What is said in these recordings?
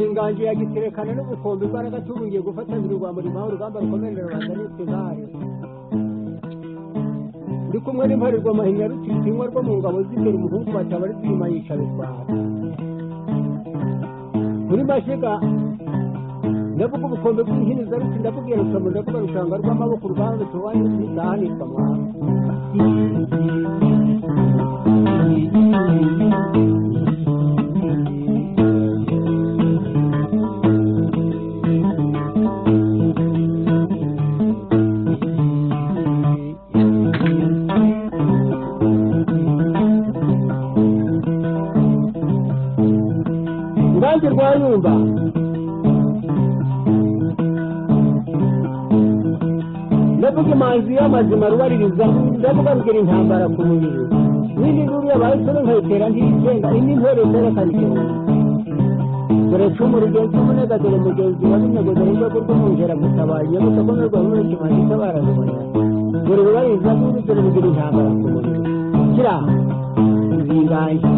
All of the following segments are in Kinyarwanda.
inganji yagiterekana n'ubukombe imbaraga tubungiye gufatanira urwa murimo aho urugamba rukomerera rubanda nitwe nkari ndi kumwe n'imparirwa mahinya rutinywa rwo mu ngabo z'imbere umuhungu bataba ari twima yica bitwara kuri mashiga ndavuga ubukombe bw'ihiniza ruti ndabubwira rusomo ndavuga rushanga rw'amaboko urugamba tubaye ntizahanirwa mwana Ngange rwayumba ndavuga imanzi y'amazima rubaririza ndavuga rugira intambara ku mubiri n'indi nkuru y'abahise nkayitera ntiyigenga indi ntore zerekana igihumbi dore cumu rugenzi umunega dore mugenzi wa binego dore urwego rw'umwungera gutabaye nyabusa ko n'urwa rumwe kimanzi itabara rubona dore rubaririza n'indi dore rugira intambara ku mubiri kira uringange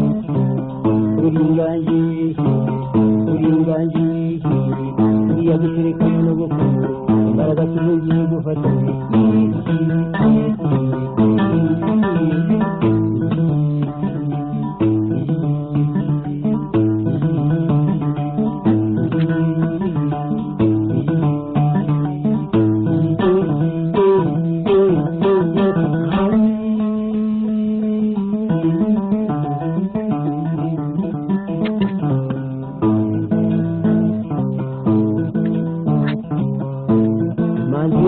uringange uringange uriya guterekana no gukunda imbaraga tubugiye gufatanya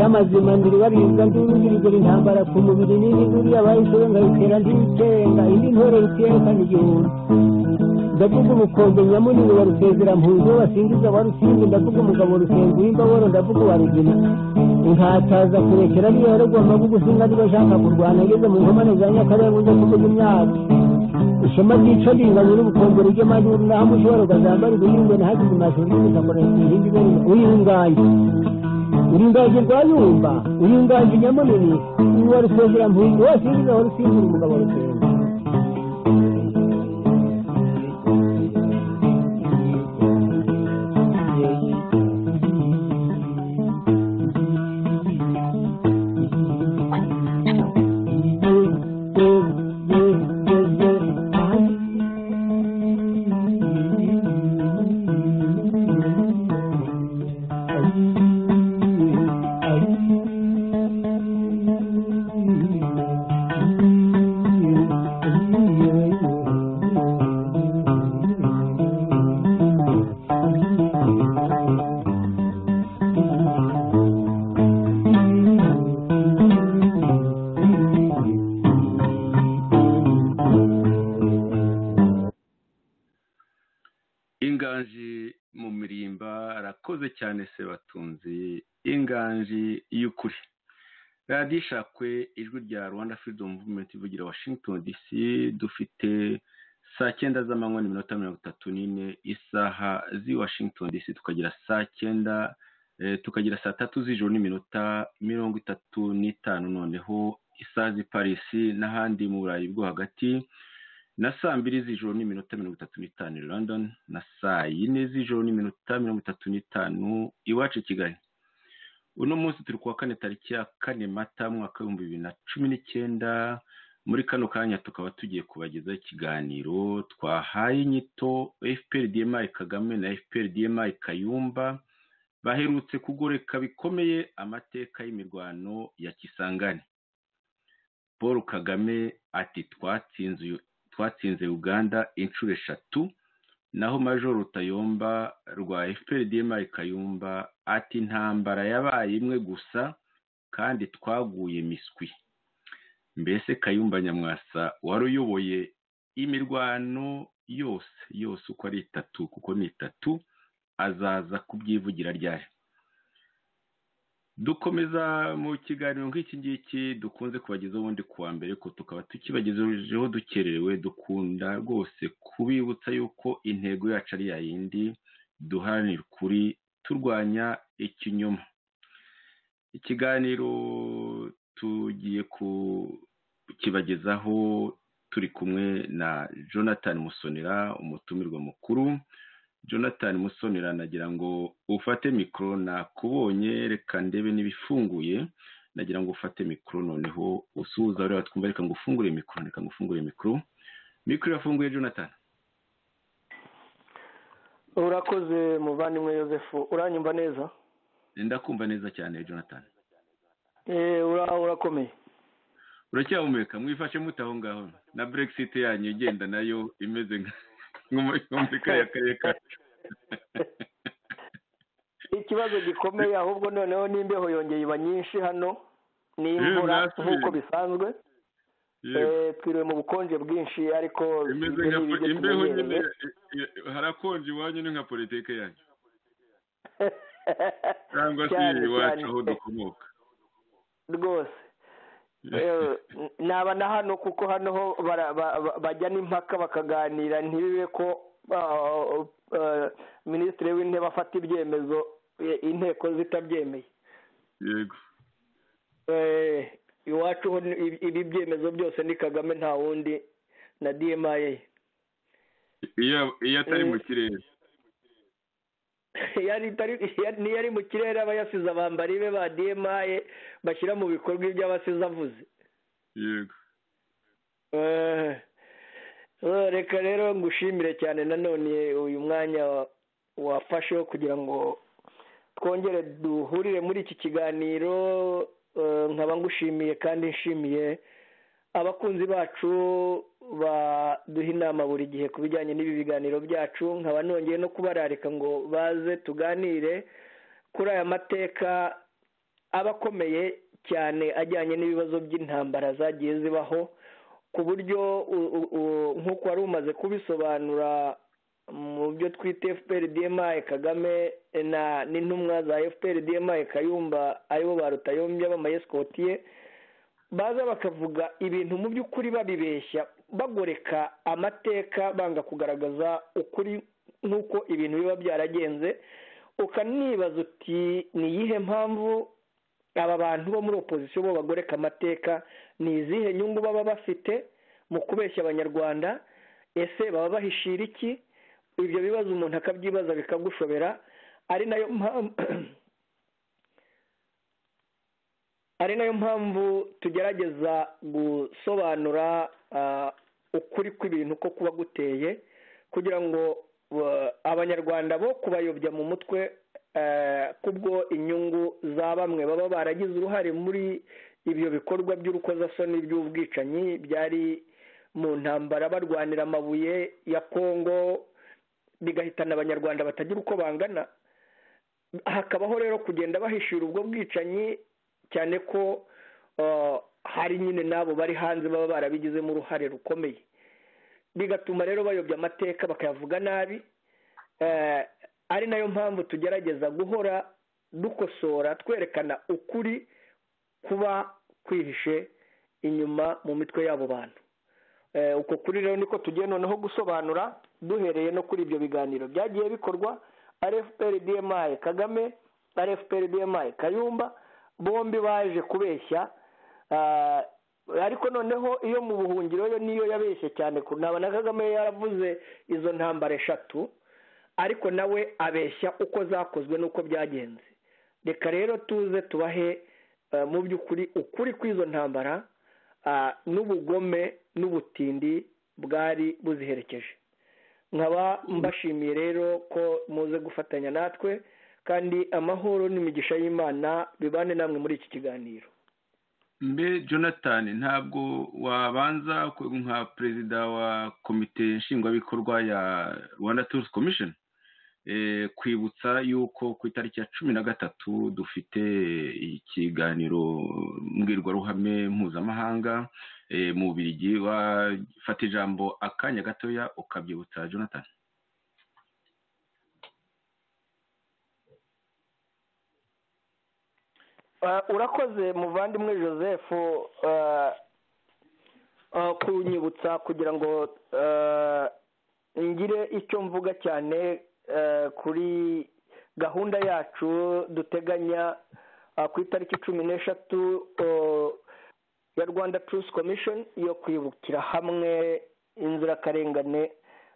amazima ndiri barinza ndurugirigura intambara ku mubiri n'indi nkuru y'abahise nkayitera ntiyigenga indi ntore rutiyekana igihumbi ndavuga ubukombe nyamunini wa rusezera-mpunzi wasingiza wa rusimbi ndavuga umugabo rusenga w'imbaboro ndavuga uwa rugina inkataza kurekera niyo yaragomba gugusinga niba ashaka kurwana ageze mu nkomane za nyakarenga ujya kuvuga imyaka ishema ryica ringanye n'ubukombe ry'amajuru naho mushobora ukazambara ibihingwe nahagize amashuri y'ubutambara ihindi ibere uyingaye uringaje rwayumba uringaje nyamunini uwa rusezera-mpunzi wasingiza wa rusimbi umugabo rusenga inganji mu mirimba arakoze cyane se batunzi inganji y'ukuri radiyo ishakwe ijwi rya Rwanda Freedom Movement ivugira Washington DC dufite saa 9 z'amanywa n'iminota 34 isaha z'i Washington DC tukagira saa 9 tukagira saa 3 z'ijoro n'iminota 35 noneho isaha z'i Paris n'ahandi mu Burayi bwo hagati na saa 2 z'ijoro n'iminota 35 i London na saa 4 z'ijoro n'iminota 35 iwacu Kigali. Uno munsi turi kuwa kane tariki ya 4 Mata mwaka wa 2019 muri kano kanya tukaba tugiye kubagezaho ikiganiro twahaye inyito FPRDMI Kagame na FPRDMI Kayumba baherutse kugoreka bikomeye amateka y'imirwano ya Kisangani. Paul Kagame ati twatsinze Uganda inshuro 3 naho Major Rutayomba rwa FPRDMI Kayumba ati ntambara yabaye imwe gusa kandi twaguye miswi. Mbese Kayumba Nyamwasa waruyoboye imirwano yose uko ari 3 kuko ni 3 azaza kubyivugira ryari. Dukomeza mu kiganiro nk'iki ngiki dukunze kubagezaho ubundi kuwa mbere ko tukaba tukibagejejeho dukererewe dukunda rwose kubibutsa yuko intego yacu ari yayindi duharanira ukuri turwanya ikinyoma. Ikiganiro tugiye kukibagezaho turi kumwe na Jonathan Musonera umutumirwa mukuru Jonathan Musonera nagira ngo ufate mikoro, nakubonye reka ndebe n'ibifunguye, nagira ngo ufate mikoro noneho usuhuza rero twumva, reka ngufungure mikoro, mikoro irafunguye Jonathan. Urakoze muvandimwe Joseph, uranyumva neza? Ndakumva neza cyane Jonathan. Urakomeye. Uracyahumeka, mwifashe mutaho ngaho na Brexit yanyu igenda nayo imeze nk'umuyumvika y'akarere kacu. Ikibazo gikomeye ahubwo noneho n'imbeho yongeye iba nyinshi hano, n'imvura nk'uko bisanzwe. Twiriwe mu bukonje bwinshi, ariko imbeho nyine harakonje iwanyu, ni nka politike yanyu cyangwa se iwacu aho dukomoka rwose. Naba na hano kuko hano ho bajya n'impaka bakaganira, ntibibe ko minisitiri w'intebe afata ibyemezo inteko zitabyemeye. Yego. Iwacu ho ibi byemezo byose ni Kagame nta wundi na DMI. Iyo atari mu kirere niyo ari mu kirere aba yasize abambari be ba DMI bashyira mu bikorwa ibyo abasize avuze. Yego. Reka rero ngushimire cyane nanone uyu mwanya wafasheho kugira ngo twongere duhurire muri iki kiganiro. Nkaba ngushimiye kandi nshimiye abakunzi bacu baduha inama buri gihe ku bijyanye n'ibi biganiro byacu. Nkaba nongeye no kubararika ngo baze tuganire kuri aya mateka aba akomeye cyane ajyanye n'ibibazo by'intambara zagiye zibaho, ku buryo nk'uko wari umaze kubisobanura mu byo twita FPR-DMI Kagame n'intumwa za FPR-DMI Kayumba aribo ba Rutayombya b'amayeskotiye, baza bakavuga ibintu mu by'ukuri babibeshya, bagoreka amateka, banga kugaragaza ukuri nk'uko ibintu biba byaragenze. Ukanibaza uti ni iyihe mpamvu aba bantu bo muri opozisiyo bo bagoreka amateka? Ni izihe nyungu baba bafite mu kubeshya abanyarwanda? Ese baba bahishira iki? Ibyo bibazo umuntu akabyibaza bikagushobera. Ari nayo mpamvu tugerageza gusobanura ukuri kw'ibintu ko kuba guteye, kugira ngo abanyarwanda bo kubayobya mu mutwe kubwo inyungu za bamwe baba baragize uruhare muri ibyo bikorwa by'urukozasoni by'ubwicanyi byari mu ntambara barwanira amabuye ya Kongo, bigahitana abanyarwanda batagira uko bangana. Hakabaho rero kugenda bahishira ubwo bwicanyi, cyane ko hari nyine n'abo bari hanze baba barabigizemo uruhare rukomeye, bigatuma rero bayobya amateka bakayavuga nabi. Ari nayo mpamvu tugerageza guhora dukosora, twerekana ukuri kuba kwihishe inyuma mu mitwe y'abo bantu. Uko kuri rero niko tugiye noneho gusobanura, duhereye no kuri ibyo biganiro byagiye bikorwa. FPR-DMI Kagame, FPR-DMI Kayumba, bombi baje kubeshya, ariko noneho iyo mu buhungiro yo niyo yabeshye cyane. Nabona Kagame yaravuze izo ntambara 3, ariko nawe abeshya uko zakozwe n'uko byagenze. Reka rero tuze tubahe mu by'ukuri ukuri kw'izo ntambara n'ubugome n'ubutindi bwari buziherekeje. Nkaba mbashimiye rero ko muze gufatanya natwe, kandi amahoro n'imigisha y'Imana bibane namwe muri iki kiganiro. Mbe Jonathan, ntabwo wabanza nka perezida wa komite nshingwabikorwa ya Rwanda Tourism Commission kwibutsa yuko ku itariki ya 13 dufite ikiganiro mbwirwaruhame mpuzamahanga mu Bubiligi? Wafata ijambo akanya gatoya ukabyibutsa Jonathan. Urakoze muvandimwe Joseph kunyibutsa kugira ngo ngire icyo mvuga cyane kuri gahunda yacu duteganya ku itariki 16 ya Rwanda Truth Commission yo kwibukira hamwe inzirakarengane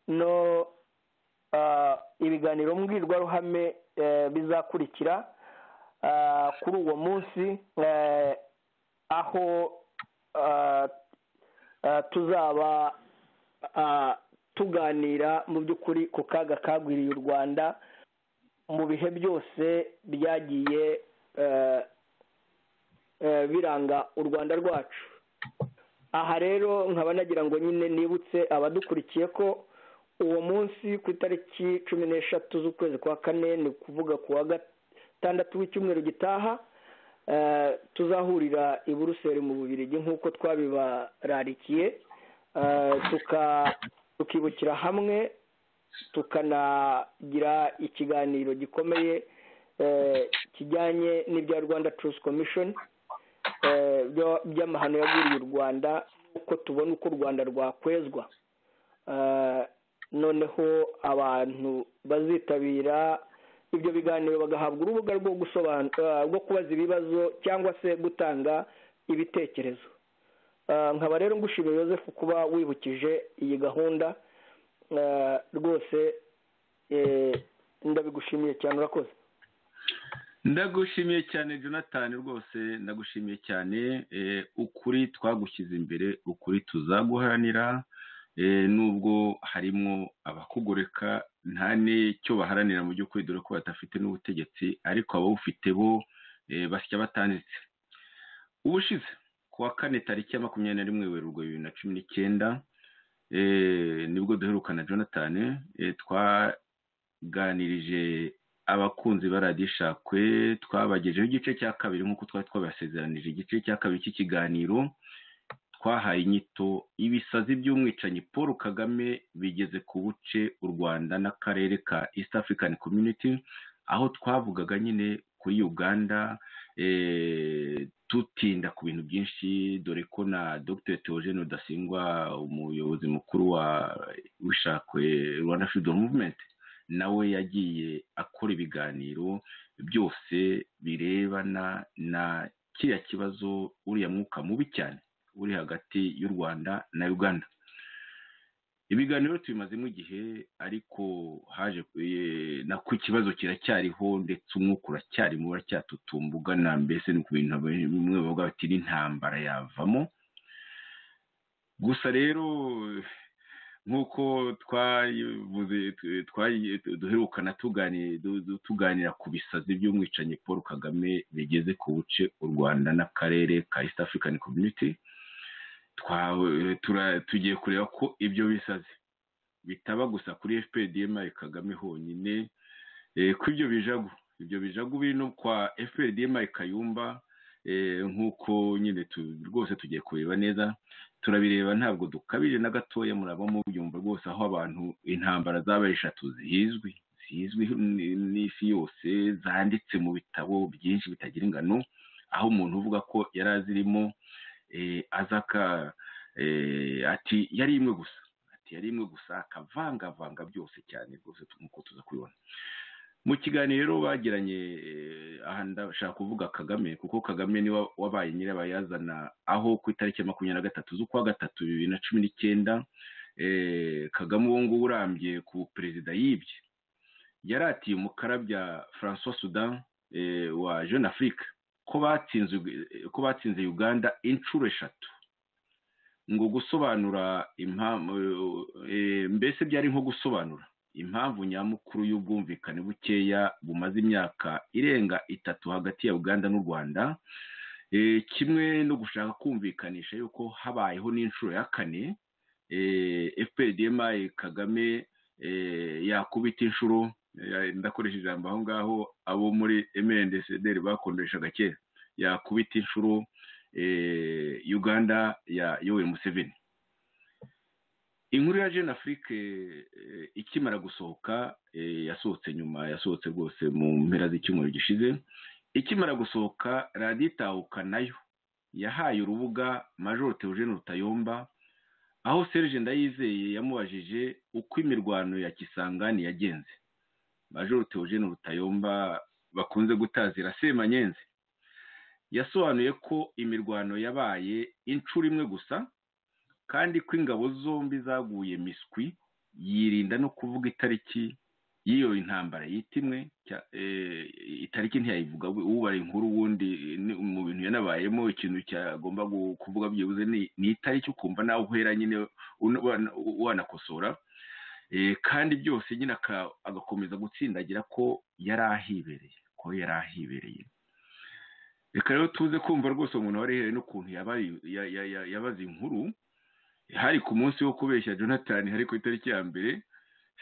no ibiganiro mbwirwaruhame bizakurikira kuri uwo munsi, aho tuzaba tuganira mu by'ukuri ku kaga kagwiriye u Rwanda mu bihe byose byagiye biranga u Rwanda rwacu. Aha rero nkaba nagira ngo nyine nibutse abadukurikiye ko uwo munsi ku itariki 16 z'ukwezi kwa kane, ni ukuvuga ku wa gatandatu w'icyumweru gitaha, tuzahurira i Buruseli mu Bubiligi nk'uko twabibararikiye, tukibukira hamwe, tukanagira ikiganiro gikomeye kijyanye n'ibya Rwanda Truth Commission, by'amahano yaguriye u Rwanda, uko tubona uko u Rwanda rwakwezwa. Noneho abantu bazitabira ibyo biganiro bagahabwa urubuga rwo kubaza ibibazo cyangwa se gutanga ibitekerezo. Nkaba rero ngushimiye Joseph kuba wibukije iyi gahunda, rwose ndabigushimiye cyane, urakoze. Ndagushimiye cyane Jonathan, rwose ndagushimiye cyane. Ukuri twagushyize imbere, ukuri tuzaguharanira, nubwo harimo abakugoreka nta n'icyo baharanira mu by'ukuri, dore ko batafite n'ubutegetsi, ariko abawufite bo basya batanditse. Ubushize ku wa kane tariki ya 21 Werurwe 2019 nibwo duherukana Jonathan, twaganirije abakunzi baradishakwe, twabagejeho igice cya kabiri nk'uko twari twabasezeranije. Igice cya kabiri cy'ikiganiro twahaye inyito ibisazi by'umwicanyi Paul Kagame bigeze ku buce u Rwanda n'akarere ka East African Community, aho twavugaga nyine kuri Uganda, tutinda ku bintu byinshi, dore ko na Dr. Theogene Rudasingwa, umuyobozi mukuru w'ishakwe Rwanda Freedom Movement, nawe yagiye akora ibiganiro byose birebana na kiriya kibazo, uriya mwuka mubi cyane uri hagati y'u Rwanda na Uganda. Ibiganiro tubimazemo igihe, ariko haje ku kibazo kiracyariho, ndetse umwuka uracyarimo, uracyatutumbugana, mbese ni ku bintu bimwe bavuga bati n'intambara yavamo. Gusa rero nk'uko duherukana tuganira ku bisazi by'umwicanyi Paul Kagame bigeze ku buce u Rwanda n'akarere ka East African Community, tugiye kureba ko ibyo bisazi bitaba gusa kuri FPRDM Kagame honyine, ko ibyo bijagu biri no kwa FPRDM Kayumba, nk'uko nyine rwose tugiye kureba neza, turabireba, ntabwo dukabije na gatoya, muraba mubyumva rwose, aho abantu intambara zabaye 3 zizwi n'isi yose, zanditse mu bitabo byinshi bitagira ingano, aho umuntu uvuga ko yari azirimo azaka ati yari imwe gusa, akavangavanga byose cyane rwose, nk'uko tuza kubibona mu kiganiro bagiranye. Aha ndashaka kuvuga Kagame, kuko Kagame ni wabaye nyirabayazana, aho ku itariki ya 23 z'ukwa gatatu 2019 Kagame uwo nguwo urambye ku perezida yibye, yaratiye umukarabya François Soudan wa Jeune Afrique ko batsinze Uganda inshuro 3, ngo gusobanura mbese byari nko gusobanura impamvu nyamukuru y'ubwumvikane bukeya bumaze imyaka irenga 3 hagati ya Uganda n'u Rwanda, kimwe no gushaka kumvikanisha yuko habayeho n'inshuro ya 4 FPRDM Kagame yakubita inshuro, ndakoresha ijambo aho ngaho abo muri MNDCDR bakondeshaga kera, yakubita inshuro Uganda ya Yoweri Museveni. Inkuru ya Jeune Afrique ikimara gusohoka, yasohotse rwose mu mpera z'icyumweru gishize. Ikimara gusohoka, Radio Itahuka nayo yahaye urubuga Major Theogene Rutayomba, aho Serge Ndayizeye yamubajije uko imirwano ya Kisangani yagenze. Major Theogene Rutayomba bakunze gutazira Semanyenzi yasobanuye ko imirwano yabaye inshuro imwe gusa, kandi ko ingabo zombi zaguye miswi yirinda no kuvuga itariki y'iyo intambara yitimwe itariki ntiyayivuga ubara inkuru wundi mu bintu yanabayemo ikintu cyagomba kuvuga byibuze ni itariki ukumva nawe uhera nyine wanakosora kandi byose nyine agakomeza gutsindagira ko yari ahibereye reka rero tuze kumva rwose umuntu warehereye n'ukuntu yabaze inkuru hari ku munsi wo kubeshya Jonathan hari ku itariki ya mbere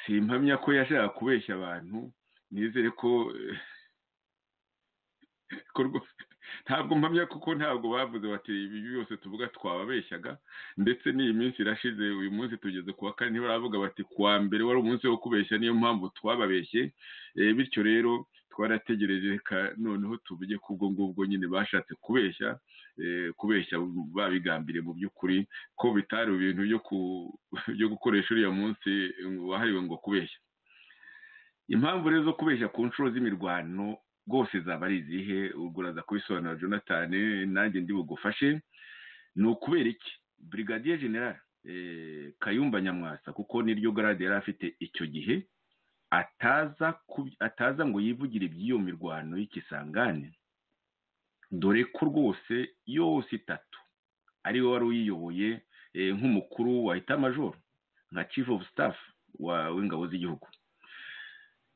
simpamya ko yashaka kubeshya abantu nizere ko ntabwo mpamya kuko ntabwo bavuze bati ibi byose tuvuga twababeshyaga ndetse n'iyi minsi irashize uyu munsi tugeze kuwa kane ntibaravuga bati kuwa mbere wari umunsi wo kubeshya niyo mpamvu twababeshye bityo rero twarategereje reka noneho tuvuge ko ubwo ngubwo nyine bashatse kubeshya babigambire mu by'ukuri ko bitari ibintu byo gukoresha uriya munsi wahariwe ngo kubeshya impamvu rero zo kubeshya ku nshuro z'imirwano rwose zaba ari izihe ubwo uraza kubisobanura Jonathan nanjye ndi bugufashe ni ukubera iki Brigadier General Kayumba Nyamwasa kuko niryo grade yari afite icyo gihe ataza ngo yivugire iby'iyo mirwano y'ikisangane dore ko rwose yose itatu ariwe wari uyiyoboye nk'umukuru wa etat-major nka chief of staff w'ingabo z'igihugu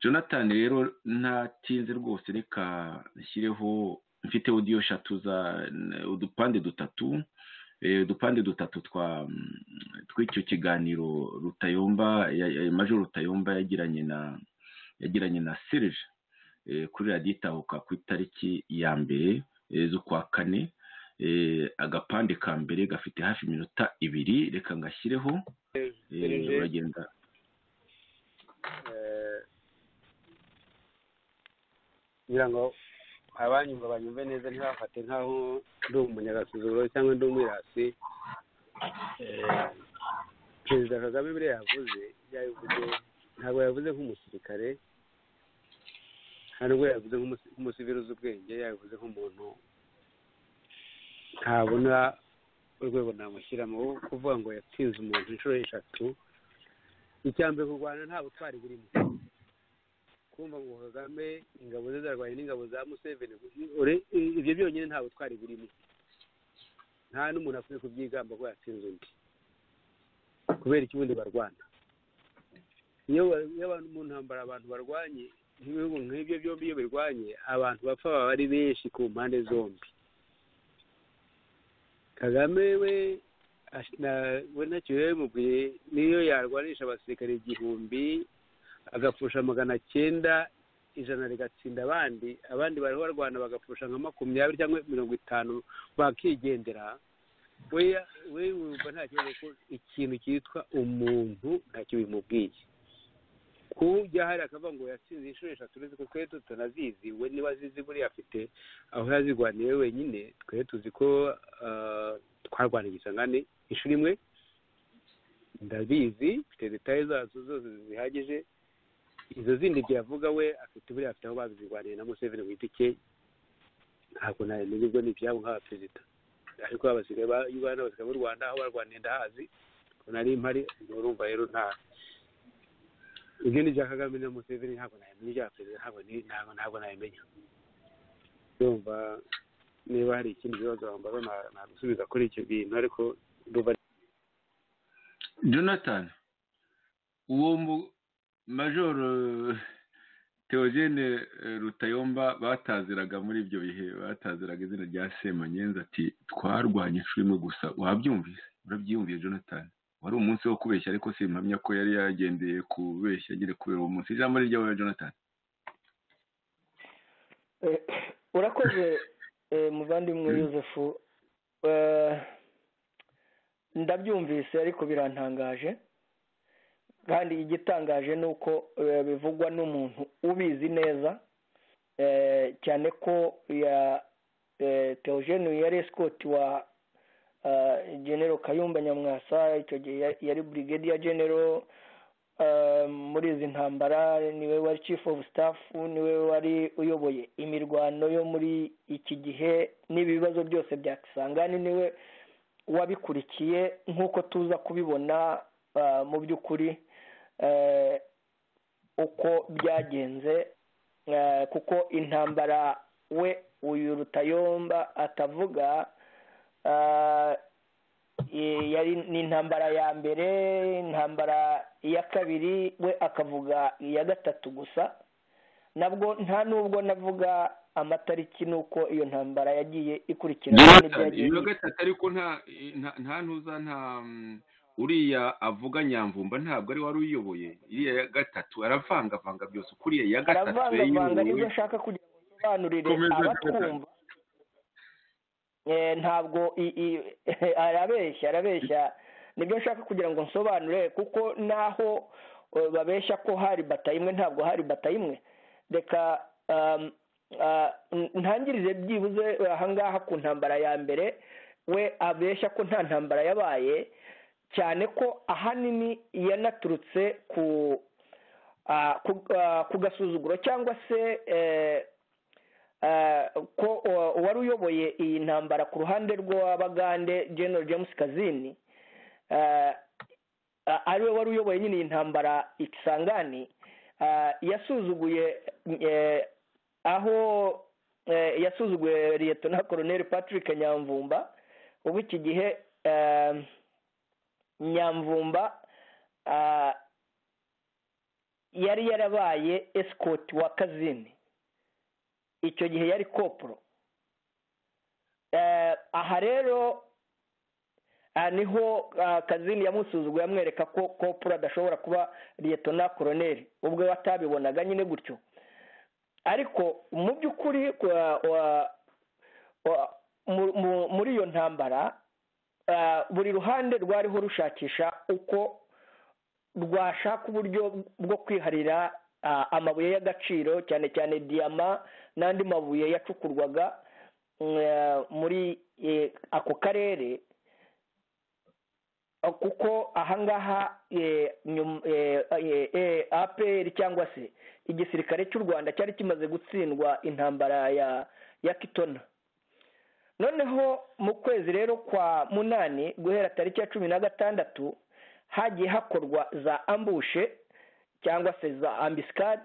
Jonathan rero ntatinze rwose reka nshyireho mfite audio eshatu za udupande dutatu tw'icyo kiganiro Rutayomba Major Rutayomba yagiranye na Serge kuri radiyo Itahuka ku itariki ya mbere z'ukwa kane agapande ka mbere gafite hafi iminota 2 reka ngashyireho uragenda kugira ngo abanyumva banyumve neza ntibafate nk'aho ndi umunyagasuzuguro cyangwa ndi umwirasi perezida Kagame biriya yavuze ntabwo yavuze nk'umusirikare ntabwo yavuze nk'umusivili uzi ubwenge yavuze nk'umuntu ntabona urwego namushyiramo kuvuga ngo yatsinze umuntu inshuro 3 icyambere kurwana nta butwari burimo kumva ngo Kagame ingabo ze zarwanye n'ingabo za Museveni ibyo byonyine nta butwari burimo nta n'umuntu akwiye kubyigamba ko yatsinze undi kubera ikibundi barwana iyo abantu mu ntambara abantu barwanye nk'ibihugu nk'ibyo byombi iyo birwanye abantu bapfa baba ari benshi ku mpande zombi Kagame we ntacyo yabimubwiye niyo yarwanisha abasirikare 1000 agapfusha 900 ijana rigatsinda abandi bariho barwana bagapfusha nka 20 cyangwa 50 bakigendera we wumva nta kibazo ko ikintu cyitwa umuntu ntacyo bimubwiye kujya hari akavuga ngo yatsinze inshuro 3 uretse ko twe tutanazizi we niba azizi buri afite aho yazigwaniye wenyine twe tuzi ko twarwaniye isangane inshuro imwe ndabizi mfite details zazo zose zihagije izo zindi byavuga we afite buri afite aho babizigwaniye na Museveni ku giti cye ntabwo namenye ubwo ni ibyabo nk'abaperezida ariko abasigaye y'Uganda basigaye mu Rwanda aho barwaniye ndahazi ko nari mpari urumva rero nta ibyo ni Kagame na Museveni ntabwo namenye ibya perezida ntabwo namenye urumva niba hari ikindi kibazo bambaza nagusubiza kuri icyo bintu ariko ndumva Jonathan uwo Major Theogene Rutayomba bataziraga muri ibyo bihe bataziraga izina rya Semanyenzi ati twarwanye inshuro imwe gusa wabyumvise urabyiyumviye Jonathan wari umunsi wo kubeshya ariko simpamya ko yari yagendeye kubeshya agire kubera uwo munsi ijambo ryawe Jonathan urakoze muvandimwe Yosefu ndabyumvise ariko birantangaje kandi igitangaje ni uko bivugwa n'umuntu ubizi neza cyane ko ya Theogene yari escort wa General Kayumba Nyamwasa icyo gihe yari Brigadier General muri izi ntambara niwe wari Chief of Staff niwe wari uyoboye imirwano yo muri iki gihe n'ibibazo byose bya Kisangani niwe wabikurikiye nk'uko tuza kubibona mu by'ukuri uko byagenze kuko intambara we uyu Rutayomba atavuga ni intambara ya mbere, intambara ya kabiri we akavuga iya gatatu gusa, nabwo nta nubwo navuga amatariki nuko iyo ntambara yagiye ikurikirana iyo gatatu, ariko nta ntuza nta uriya avuga Nyamvumba ntabwo ari wari uyoboye iriya ya gatatu, aravangavanga byose kuriya ya gatatu aravangavanga. Nibyo nshaka kugira ngo nsobanurire abatwumva. Ntabwo arabeshya nibyo nshaka kugira ngo nsobanure, kuko naho babeshya ko hari batayo imwe, ntabwo hari batayo imwe. Reka ntangirire byibuze ahangaha ku ntambara ya mbere. We abeshya ko nta ntambara yabaye, cyane ko ahanini yanaturutse ku gasuzuguro cyangwa se ko wari uyoboye iyi ntambara ku ruhande rw'Abagande General James Kazini, ariwe wari uyoboye nyine iyi ntambara Ikisangani, yasuzuguye aho yasuzuguye Lieutenant Colonel Patrick Nyamvumba. Ubu iki gihe Nyamvumba yari yarabaye escort wa Kazini, icyo gihe yari kopro. Aha rero niho Kazini yamusuzuguye amwereka ko kopro adashobora kuba Lieutenant Colonel, ubwo atabibonaga nyine gutyo. Ariko mu by'ukuri muri iyo ntambara buri ruhande rwariho rushakisha uko rwashaka uburyo bwo kwiharira amabuye y'agaciro, cyane cyane diyama n'andi mabuye yacukurwaga muri ako karere, kuko ahangaha APR cyangwa se igisirikare cy'u Rwanda cyari kimaze gutsindwa intambara ya Kitona. Noneho mu kwezi rero kwa munani guhera tariki ya 16 hagiye hakorwa za ambushe cyangwa se za ambuscade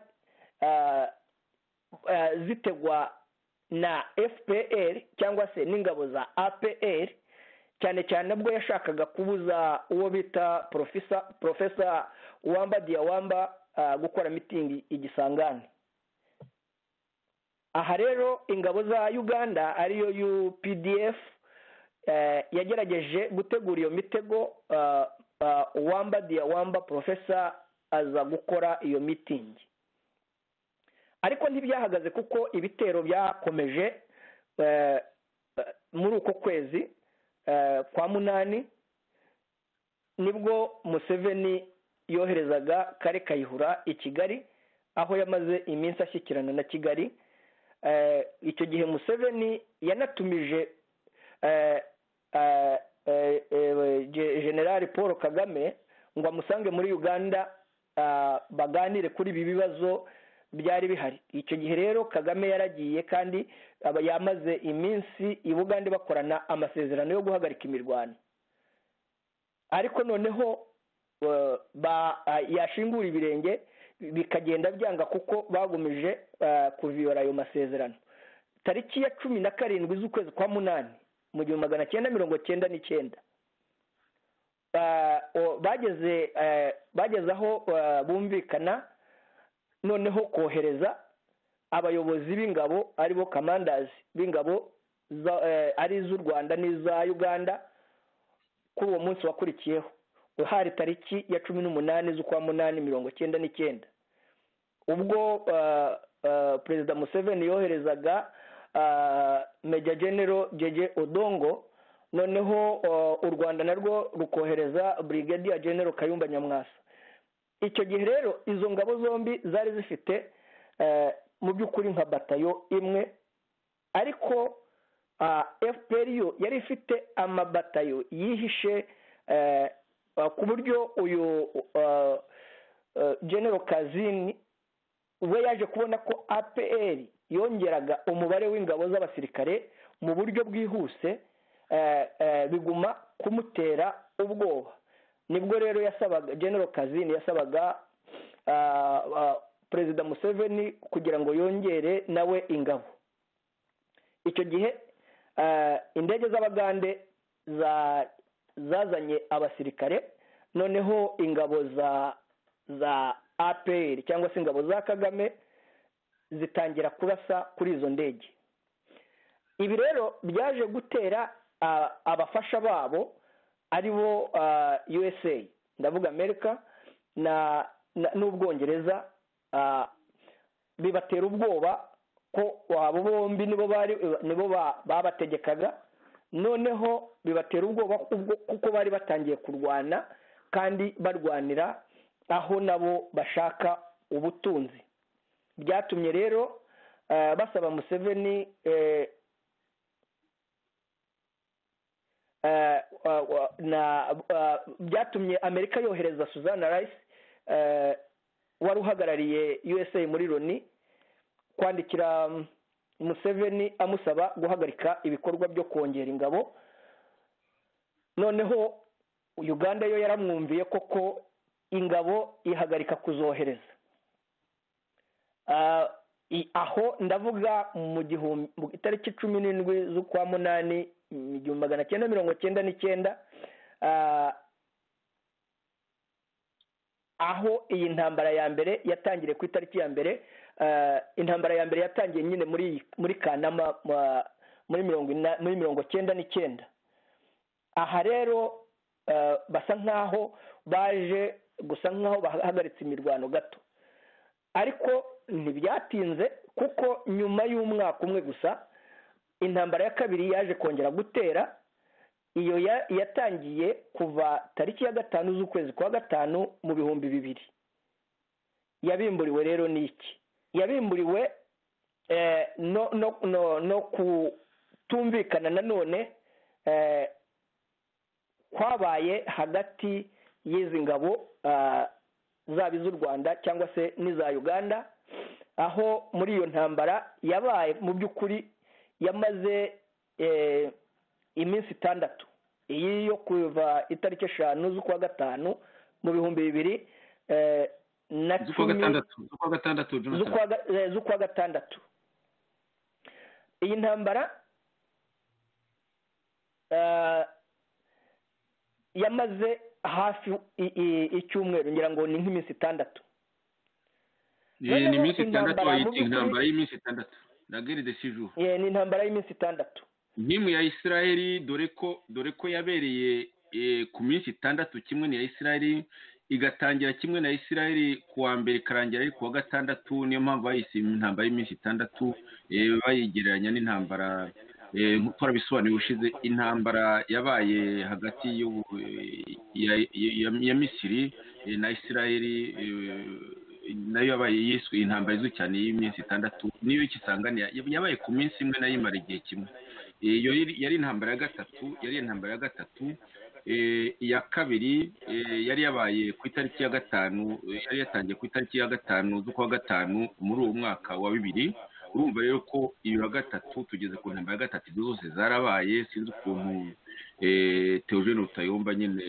zitegwa na FPR cyangwa se n'ingabo za APR, cyane cyane nabwo yashakaga kubuza uwo bita Professor Wamba Diawamba gukora mitingi Igisangani. Aha rero ingabo za Uganda ariyo UPDF yagerageje gutegura iyo mitego, Wamba Diawamba Professor aza gukora iyo mitingi, ariko ntibyahagaze kuko ibitero byakomeje muri uko kwezi kwa munani. Nibwo Museveni yoherezaga Kare Kayihura i Kigali, aho yamaze iminsi ashyikirana na Kigali. Icyo gihe Museveni yanatumije General Paul Kagame ngo amusange muri Uganda baganire kuri ibi bibazo byari bihari. Icyo gihe rero Kagame yaragiye, kandi yamaze iminsi i Bugande bakorana amasezerano yo guhagarika imirwano. Ariko noneho yashingura ibirenge bikagenda byanga kuko bagumije kuviyora ayo masezerano. Tariki ya 17 z'ukwezi kwa munani mu 1999 bageze aho bumvikana noneho kohereza abayobozi b'ingabo aribo commanders b'ingabo ari z'u Rwanda n'iza Uganda kuri uwo munsi wakurikiyeho, hari tariki ya 18 z'ukwa munani 1999, ubwo Perezida Museveni yoherezaga Major General Jeje Odongo, noneho u Rwanda narwo rukohereza Brigadier General Kayumba Nyamwasa. Icyo gihe rero izo ngabo zombi zari zifite mu by'ukuri nka batayo imwe, ariko FPR yo yari ifite amabatayo yihishe ku buryo uyu General Kazini we yaje kubona ko APR yongeraga umubare w'ingabo z'abasirikare mu buryo bwihuse, biguma kumutera ubwoba. nibwo rero yasabaga General Kazini yasabaga Perezida Museveni kugira ngo yongere nawe ingabo. Icyo gihe indege z'Abagande zazanye abasirikare, noneho ingabo za APR cyangwa se ingabo za Kagame zitangira kurasa kuri izo ndege. Ibi rero byaje gutera abafasha babo aribo USA, ndavuga Amerika n'Ubwongereza, bibatera ubwoba ko abo bombi nibo babategekaga, noneho bibatera ubwoba kuko bari batangiye kurwana kandi barwanira aho nabo bashaka ubutunzi. Byatumye rero basaba Museveni byatumye Amerika yohereza Susan Rice wari uhagarariye USA muri Loni kwandikira Museveni amusaba guhagarika ibikorwa byo kongera ingabo. Noneho Uganda yo yaramwumviye koko ingabo ihagarika kuzohereza. Aho ndavuga mu itariki 17 z'ukwa munani 1999, aho iyi ntambara ya mbere yatangiriye ku itariki ya mbere. Intambara ya mbere yatangiye nyine muri Kanama muri 1999. Aha rero basa nkaho baje gusa nkaho bahagaritse imirwano gato, ariko ntibyatinze kuko nyuma y'umwaka umwe gusa intambara ya kabiri yaje kongera gutera. Iyo yatangiye kuva tariki ya 5 z'ukwezi kwa 5 mu 2000. Yabimburiwe rero n'iki? Yabimburiwe no kutumvikana nanone kwabaye hagati y'izi ngabo zaba iz'u Rwanda cyangwa se n'iza Uganda, aho muri iyo ntambara yabaye mu by'ukuri yamaze iminsi 6. Iyi yo kuva itariki 5 z'ukwa 5 mu 2000 na z'ukwa gatandatu. Iyi ntambara yamaze hafi icyumweru, ngira ngo ni nk'iminsi 6. Ni iminsi 6 bayita intambara y'iminsi 6, la guerre de 6 jours. Ni intambara y'iminsi 6. Nkimu ya Israeli dore ko yabereye ku minsi 6 kimwe ni ya Israeli, igatangira kimwe na Israeli kuwa mbere karangira ari kuwa 6. Niyo mpamvu bayise intambara y'iminsi 6, bayigereranya n'intambara nk'uko bisobanuye ushize. Intambara yabaye hagati ya Misiri na Israeli nayo yabaye yiswe intambara izwi cyane y'iminsi 6. Niyo ikisanganira yabaye ku minsi imwe nayo imara igihe kimwe. Iyo yari intambara ya gatatu. Iya kabiri yari yabaye ku itariki ya 5, yari yatangiye ku itariki ya 5 z'ukwa 5 muri uwo mwaka wa 2000. Urumva rero ko iyo ya gatatu tugeze ku ntambara ya 3 zose zarabaye. Sinzi ukuntu Theogene Rutayomba nyine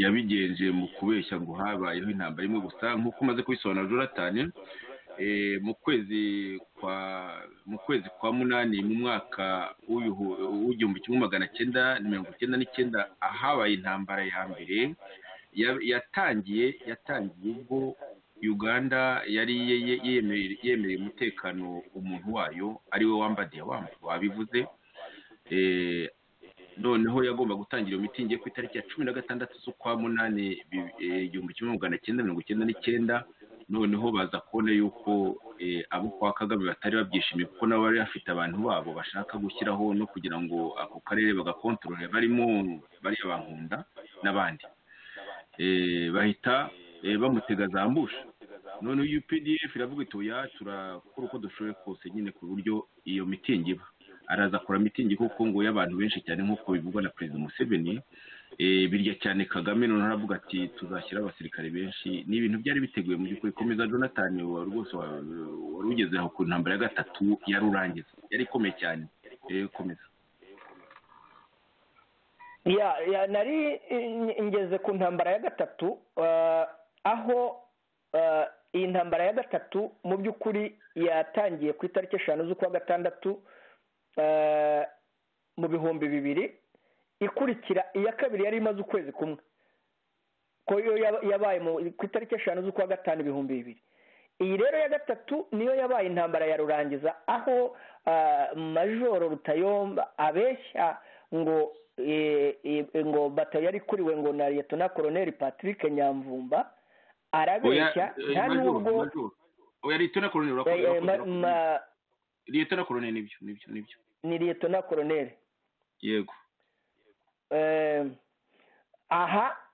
yabigenje mu kubeshya ngo habayeho intambara imwe gusa, nk'uko umaze kubisobanura Jonathan. Mu kwezi kwa munani mu mwaka w'1999 ahabaye intambara ya mbere yatangiye ubwo Uganda yari yemereye umutekano umuntu wayo ariwe Wambadiye wabivuze. Noneho yagomba gutangira iyo mitingi ku itariki ya 16 z'ukwa munani 1999. Noneho baza kubona yuko abo kwa Kagame batari babyishimiye kuko nabo bari bafite abantu babo bashaka gushyiraho no kugira ngo ako karere bagakontorore, barimo bari abankunda n'abandi. Bahita bamutega zambusha. None UPDF iravuga iti oya turakora uko dushoboye kose nyine ku buryo iyo mitingi iba. Araza akora mitingi kuko ngo y'abantu benshi cyane nk'uko bivugwa na Perezida Museveni. Birya cyane Kagame none aravuga ati tuzashyira abasirikare benshi. Ni ibintu byari biteguye mu by'ukuri. Komeza Jonathan rwose wari ugeze aho ku ntambara ya 3 yari urangiza, yari ikomeye cyane. Komeza. nari ngeze ku ntambara ya gatatu, aho iyi ntambara ya gatatu mu by'ukuri yatangiye ku itariki 5 z'ukwa gatandatu mu 2000, ikurikira iya kabiri yari imaze ukwezi kumwe, ko yo yabaye ku itariki 5 z'ukwa gatanu 2000. iyi rero ya gatatu niyo yabaye intambara ya Rurangiza, aho Majoro Rutayomba abeshya ngo batayo yari kuriwe ngo na Lieutenant Colonel Patrick Nyamvumba, arabeshya nta nubwo oya Lieutenant Colonel urakoze Lieutenant Colonel nibyo ni Lieutenant Colonel yego.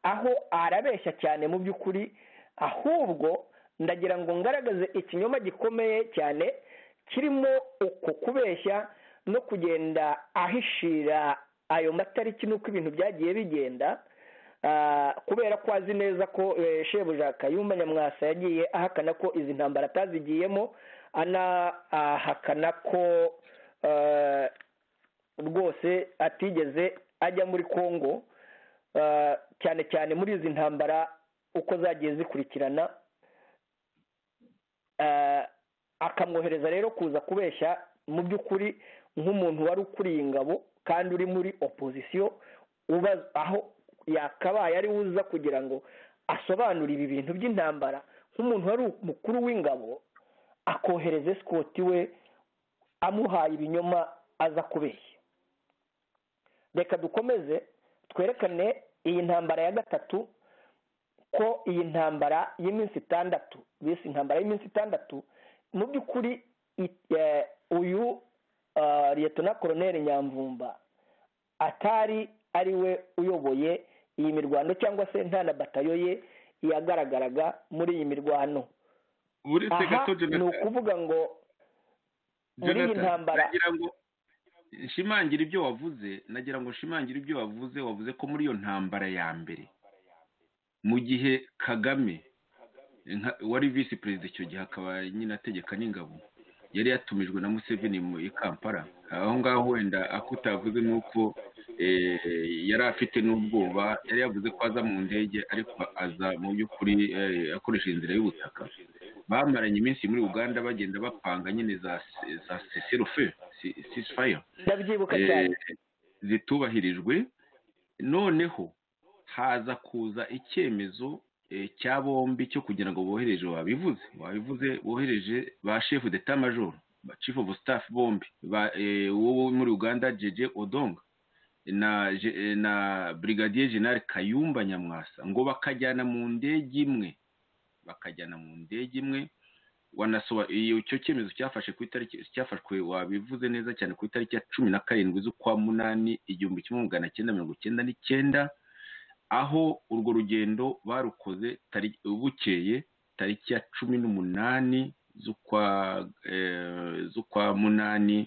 aho arabeshya cyane mu by'ukuri, ahubwo ndagira ngo ngaragaze ikinyoma gikomeye cyane kirimo uko kubeshya no kugenda ahishira ayo matariki n'uko ibintu byagiye bigenda, kubera ko azi neza ko Shebuja Kayumba Nyamwasa yagiye ahakana ko izi ntambara atazigiyemo, anahakana ko rwose atigeze ajya muri Kongo, cyane cyane muri izi ntambara uko zagiye zikurikirana, akamwohereza rero kuza kubeshya mu by'ukuri nk'umuntu wari ukuriye ingabo kandi uri muri opposition, aho yakabaye ari uza kugira ngo asobanure ibi bintu by'intambara nk'umuntu wari umukuru w'ingabo, akohereza escort we amuhaye ibinyoma aza kubeshya. Reka dukomeze twerekane iyi ntambara ya gatatu, ko iyi ntambara y'iminsi 6 bise intambara y'iminsi 6 mu by'ukuri uyu Lieutenant Colonel Nyamvumba atari ari we uyoboye iyi mirwano, cyangwa se nta na batayo ye yagaragaraga muri iyi mirwano. Ni ukuvuga ngo muri iyi ntambara nshimangira ibyo wavuze, nagira ngo nshimangira ibyo wavuze ko muri iyo ntambara ya mbere mu gihe Kagame wari vice president icyo gihe akaba nyine ategeka n'ingabo, yari yatumijwe na Museveni mu Kampala, aho ngaho wenda akutavuze nuko yari afite n'ubwoba, yari yavuze ko aza mu ndege ariko aza mu by'ukuri akoresha inzira y'ubutaka. Bamaranye iminsi muri Uganda bagenda bapanga nyine za ceasefire zitubahirijwe, noneho haza kuza icyemezo cya bombi cyo kugira ngo wabivuze bohereje ba chef d'état major, ba chief of staff bombi wowe muri Uganda Jeje Odonga na Brigadier General Kayumba Nyamwasa, ngo bakajyana mu ndege imwe wanasoba icyo cyemezo cyafashwe wabivuze neza cyane ku itariki ya 17 z'ukwa 8 1999, aho urwo rugendo barukoze bukeye tariki ya 18 z'ukwa 8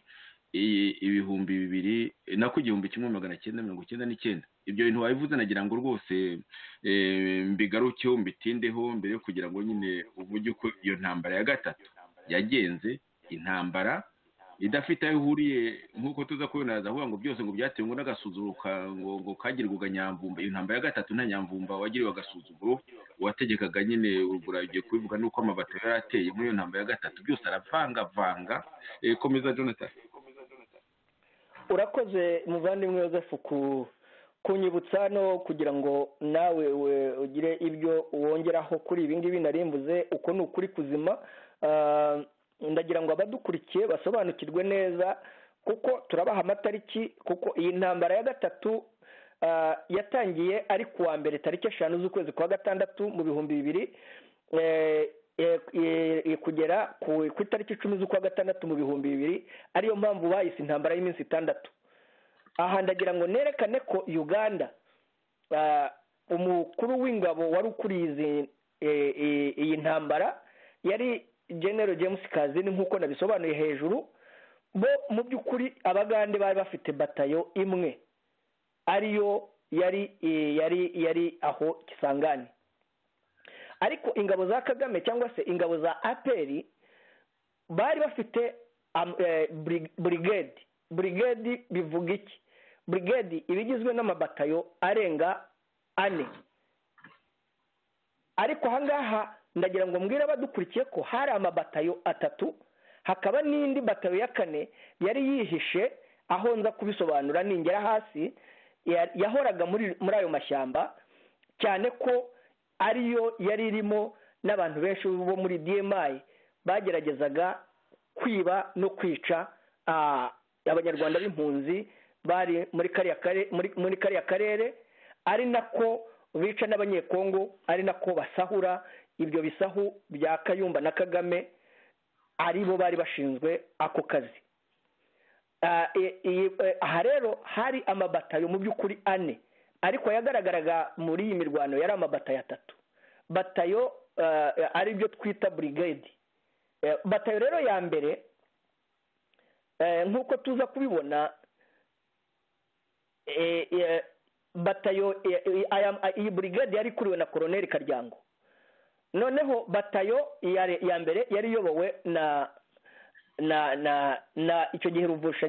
1999. Ibyo bintu wabivuze, nagira ngo rwose mbigarukeho mbitindeho mbere yo kugira ngo nyine uburyo ko iyo ntambara ya gatatu yagenze, intambara idafite aho ihuriye nk'uko tuza kubinaza avuga ngo byose ngo byatewe ngo n'agasuzuruka ngo kagirwaga Nyamvumba. Iyo ntambara ya gatatu nta Nyamvumba wagiriwe agasuzuguro, wategekaga nyine uragiye kubivuga nuko amabato yari ateye muri iyo ntambara ya gatatu, byose aravanga. Komeza Jonathan. Urakoze muvandimwe Joseph kunyibutsa no kugira ngo nawe ugire ibyo wongeraho kuri ibi ngibi narimbuze, uko ni ukuri kuzima. Ndagira ngo abadukurikiye basobanukirwe neza, kuko turabaha amatariki, kuko iyi ntambara ya gatatu yatangiye ari kuwa mbere tariki 5 z'ukwezi kwa gatandatu mu 2000, kugera ku itariki 10 z'ukwa gatandatu mu 2000, ariyo mpamvu bayise intambara y'iminsi 6. Aha ndagira ngo nerekane ko Uganda umukuru w'ingabo wari ukuriye iyi ntambara yari General James Kazini, nk'uko nabisobanuye hejuru. Bo mu by'ukuri Abagande bari bafite batayo imwe, ariyo yari aho Kisangani. Ariko ingabo za Kagame cyangwa se ingabo za APR bari bafite brigade bivuga iki? brigade iba igizwe n'amabatayo arenga 4, ariko ahangaha ndagira ngo mbwire abadukurikiye ko hari amabatayo 3, hakaba n'indi batayo ya 4 yari yihishe aho nza kubisobanura ningera hasi, yahoraga muri ayo mashyamba, cyane ko ariyo yari irimo n'abantu benshi bo muri DMI bageragezaga kwiba no kwica abanyarwanda b'impunzi bari muri kariya karere, ari nako bica n'abanyekongo, ari nako basahura ibyo bisahu bya Kayumba na Kagame, ari bo bari bashinzwe ako kazi. Aha rero hari amabatayo mu by'ukuri 4, ariko yagaragaraga muri iyi mirwano yari amabatayo 3. Batayo ari byo twita brigade. Batayo rero ya mbere nk'uko tuza kubibona, batayo iyi brigade yari ikuriwe na Colonel Karyango. Noneho batayo ya mbere yari iyobowe na icyo gihe Ruvusha,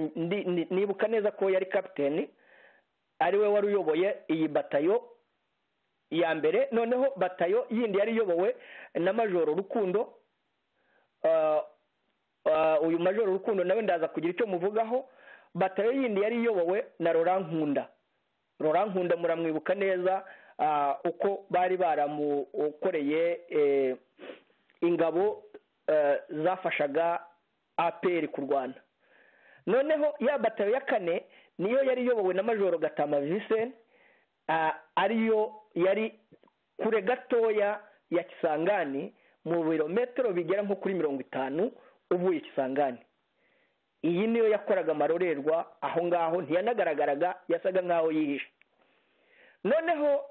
nibuka neza ko yari captain, ari we wari uyoboye iyi batayo ya mbere. Noneho batayo yindi yari iyobowe na Majoro Rukundo. Uyu Majoro Rukundo nawe ndaza kugira icyo muvugaho. Batayo yindi yari iyobowe na Laurent Nkunda muramwibuka neza, uko bari baramukoreye ingabo zafashaga APR kurwana. Noneho ya batayo ya 4 niyo yari iyobowe na Majoro Gatama Vincent, ariyo yari kure gatoya ya Kisangani, mu birometero bigera nko kuri 50 uvuye Kisangani. Iyi niyo yakoraga amarorerwa aho ngaho, ntiyanagaragaraga, yasaga nkaho yihishe. Noneho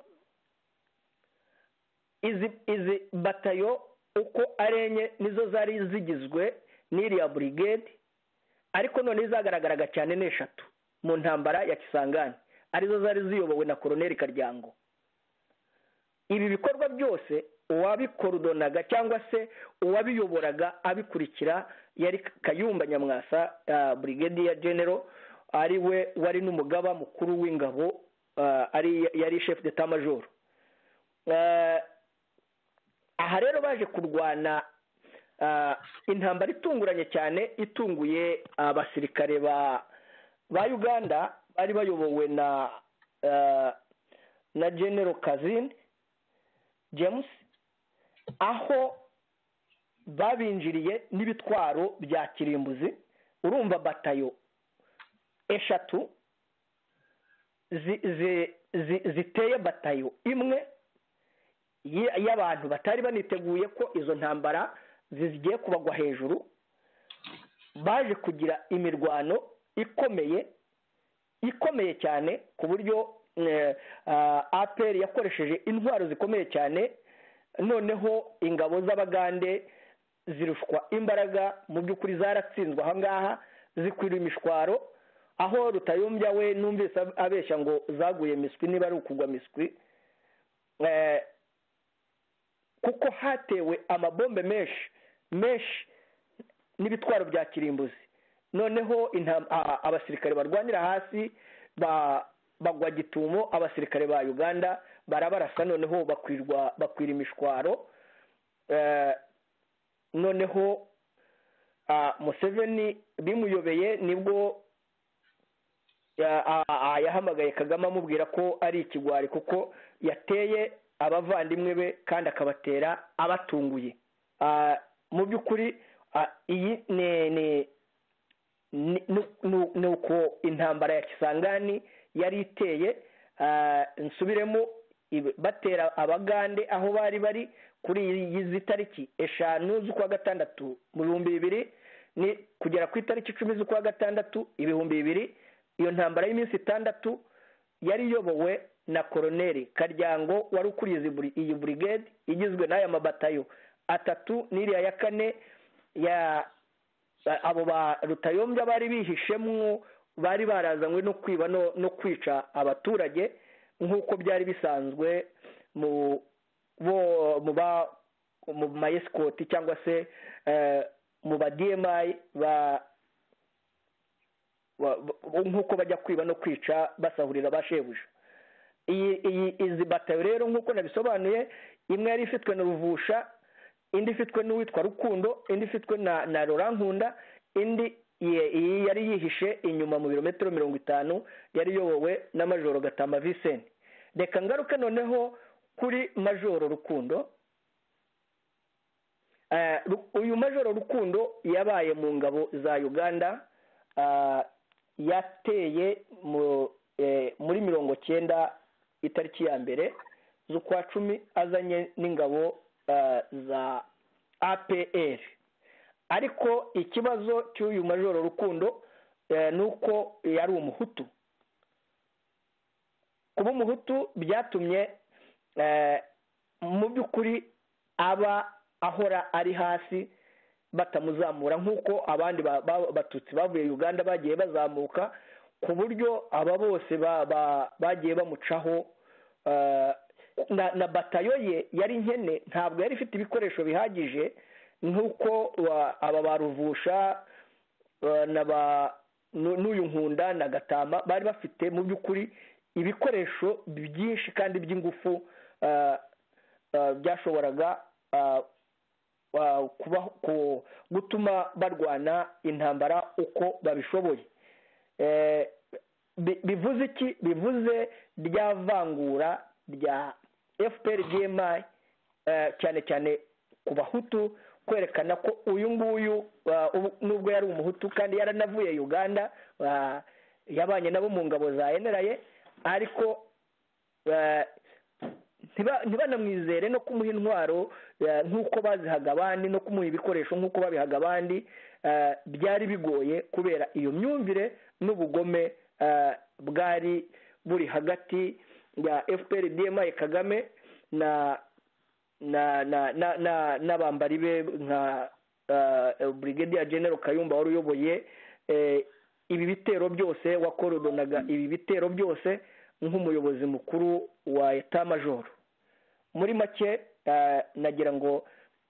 izi batayo uko arenye nizo zari zigizwe n'iriya brigade, ariko none zagaragaraga cyane n'3 mu ntambara ya Kisangani, arizo zari ziyobowe na Colonel Karyango. Ibi bikorwa byose uwabikorudonaga cyangwa se uwabiyoboraga abikurikira yari Kayumba Nyamwasa, Brigadier General, ari we wari n'umugaba mukuru w'ingabo, yari chef d'état major. Aha rero baje kurwana intambara itunguranye cyane, itunguye abasirikare ba Uganda bari bayobowe na General Kazini James, aho babinjiriye n'ibitwaro bya kirimbuzi. Urumva batayo 3 ziteye batayo imwe y'abantu batari baniteguye ko izo ntambara zigiye kubagwa hejuru. Baje kugira imirwano ikomeye cyane, ku buryo APR yakoresheje intwaro zikomeye cyane. Noneho ingabo z'Abagande zirushwa imbaraga, mu by'ukuri zaratsinzwe aha ngaha, zikwira imishwaro, aho Rutayombya we numvise abeshya ngo zaguye miswi, niba ari ukugwa miswi, kuko hatewe amabombe menshi n'ibitwaro bya kirimbuzi. Noneho abasirikare barwanira hasi bagwa gitumo, abasirikare ba Uganda barabarasa, noneho bakwira imishwaro. Noneho Museveni bimuyobeye, nibwo yahamagaye Kagame amubwira ko ari ikigwari, kuko yateye abavandimwe be kandi akabatera abatunguye. Mu by'ukuri iyi ni uko intambara ya Kisangani yari iteye. Nsubiremo, batera Abagande aho bari kuri izi tariki 5 z'ukwa gatandatu mu 2000 ni kugera ku itariki 10 z'ukwa gatandatu 2000. Iyo ntambara y'iminsi 6 yari iyobowe na Colonel Karyango, wari ukuriye iyi brigade igizwe n'aya mabatayo 3 n'iriya ya 4 ya abo ba Rutayombya bari bihishemwo, bari barazanywe no kwiba no kwica abaturage nk'uko byari bisanzwe mu escort cyangwa se mu ba DMI nk'uko bajya kwiba no kwica basahurira ba shebuja. Izi batayo rero nk'uko nabisobanuye, imwe yari ifitwe na Ruvusha, indi ifitwe n'uwitwa Rukundo, indi ifitwe na Rorankunda, indi iyi yari yihishe inyuma mu birometero 50 yari yobowe na Majoro Gatama Vincent. Reka ngaruke noneho kuri Majoro Rukundo. Uyu Majoro Rukundo yabaye mu ngabo za Uganda, yateye muri 90 itariki ya mbere z'ukwa 10 azanye n'ingabo za APR. Ariko ikibazo cy'uyu Majoro Rukundo nuko yari umuhutu. Kuba umuhutu byatumye mu by'ukuri aba ahora ari hasi batamuzamura nk'uko abandi batutsi bavuye Uganda bagiye bazamuka, ku buryo aba bose bagiye bamucaho. Na batayo ye yari nkene, ntabwo yari ifite ibikoresho bihagije nk'uko aba baruvusha n'uyu Nkunda na Gatama bari bafite mu by'ukuri ibikoresho byinshi kandi by'ingufu byashoboraga gutuma barwana intambara uko babishoboye. Bivuze iki? Bivuze rya vangura rya FPR-DMI cyane cyane ku bahutu, kwerekana ko uyu nguyu nubwo yari umuhutu kandi yaranavuye Uganda, yabanye nabo mu ngabo za NRA, ariko ntibanamwizere no kumuha intwaro nk'uko bazihaga abandi no kumuha ibikoresho nk'uko babihaga abandi. Byari bigoye kubera iyo myumvire n'ubugome bwari buri hagati ya FPR-DMI Kagame n'abambari be nka Brigadier General Kayumba wari uyoboye ibi bitero byose, wakorodonaga ibi bitero byose nk'umuyobozi mukuru wa Etat Major. Muri make nagira ngo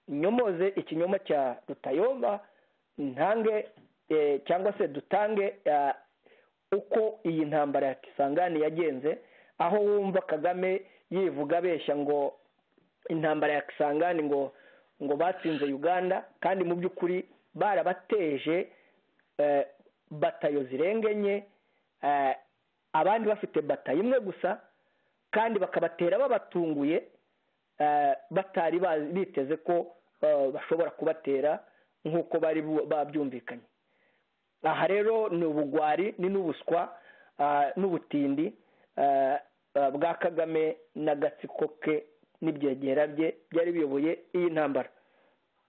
nyomoze ikinyoma cya Rutayomba, ntange cyangwa se dutange uko iyi ntambara ya Kisangani yagenze, aho wumva Kagame yivuga abeshya ngo intambara ya Kisangani ngo batsinze Uganda, kandi mu by'ukuri barabateje batayo zirengenye, abandi bafite batayo imwe gusa, kandi bakabatera babatunguye, batari biteze ko bashobora kubatera nk'uko bari babyumvikanye. Aha rero ni ubugwari, ni n'ubuswa n'ubutindi bwa Kagame n'agatsiko ke n'ibyegera bye byari biyoboye iyi ntambara.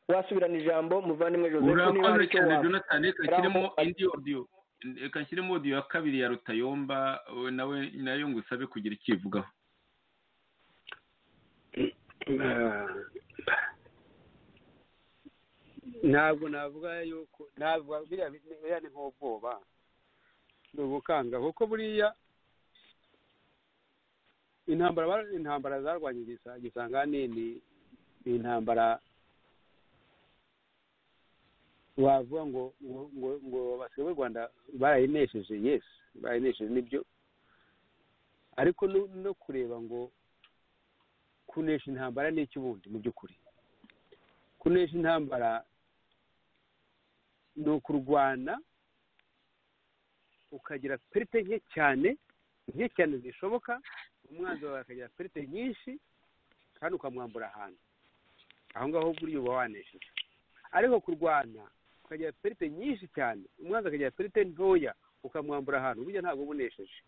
Wasubirana ijambo muvandimwe Joseph. Urakoze cyane Jonathan, kashyiremo indi audio, kashyiremo audio ya kabiri ya Rutayomba nayo ngusabe kugira ikivugaho. Ntabwo navuga yuko ntabwo biriya ni nk'ubwoba n'ubukanga, kuko buriya intambara zarwanye Gisangani ni intambara wavuga ngo abasirikare b'u Rwanda barayinesheje. Yes, barayinesheje nibyo, ariko no kureba ngo kunesha intambara ni iki ubundi. Mu by'ukuri kunesha intambara ni ukurwana ukagira perite nke cyane zishoboka, umwanzi wawe akagira perite nyinshi kandi ukamwambura ahantu, aho ngaho buriya uba wanesheje. Ariko kurwana ukagira perite nyinshi cyane, umwanzi akagira perite ntoya ukamwambura ahantu, burya ntabwo ubunesheje.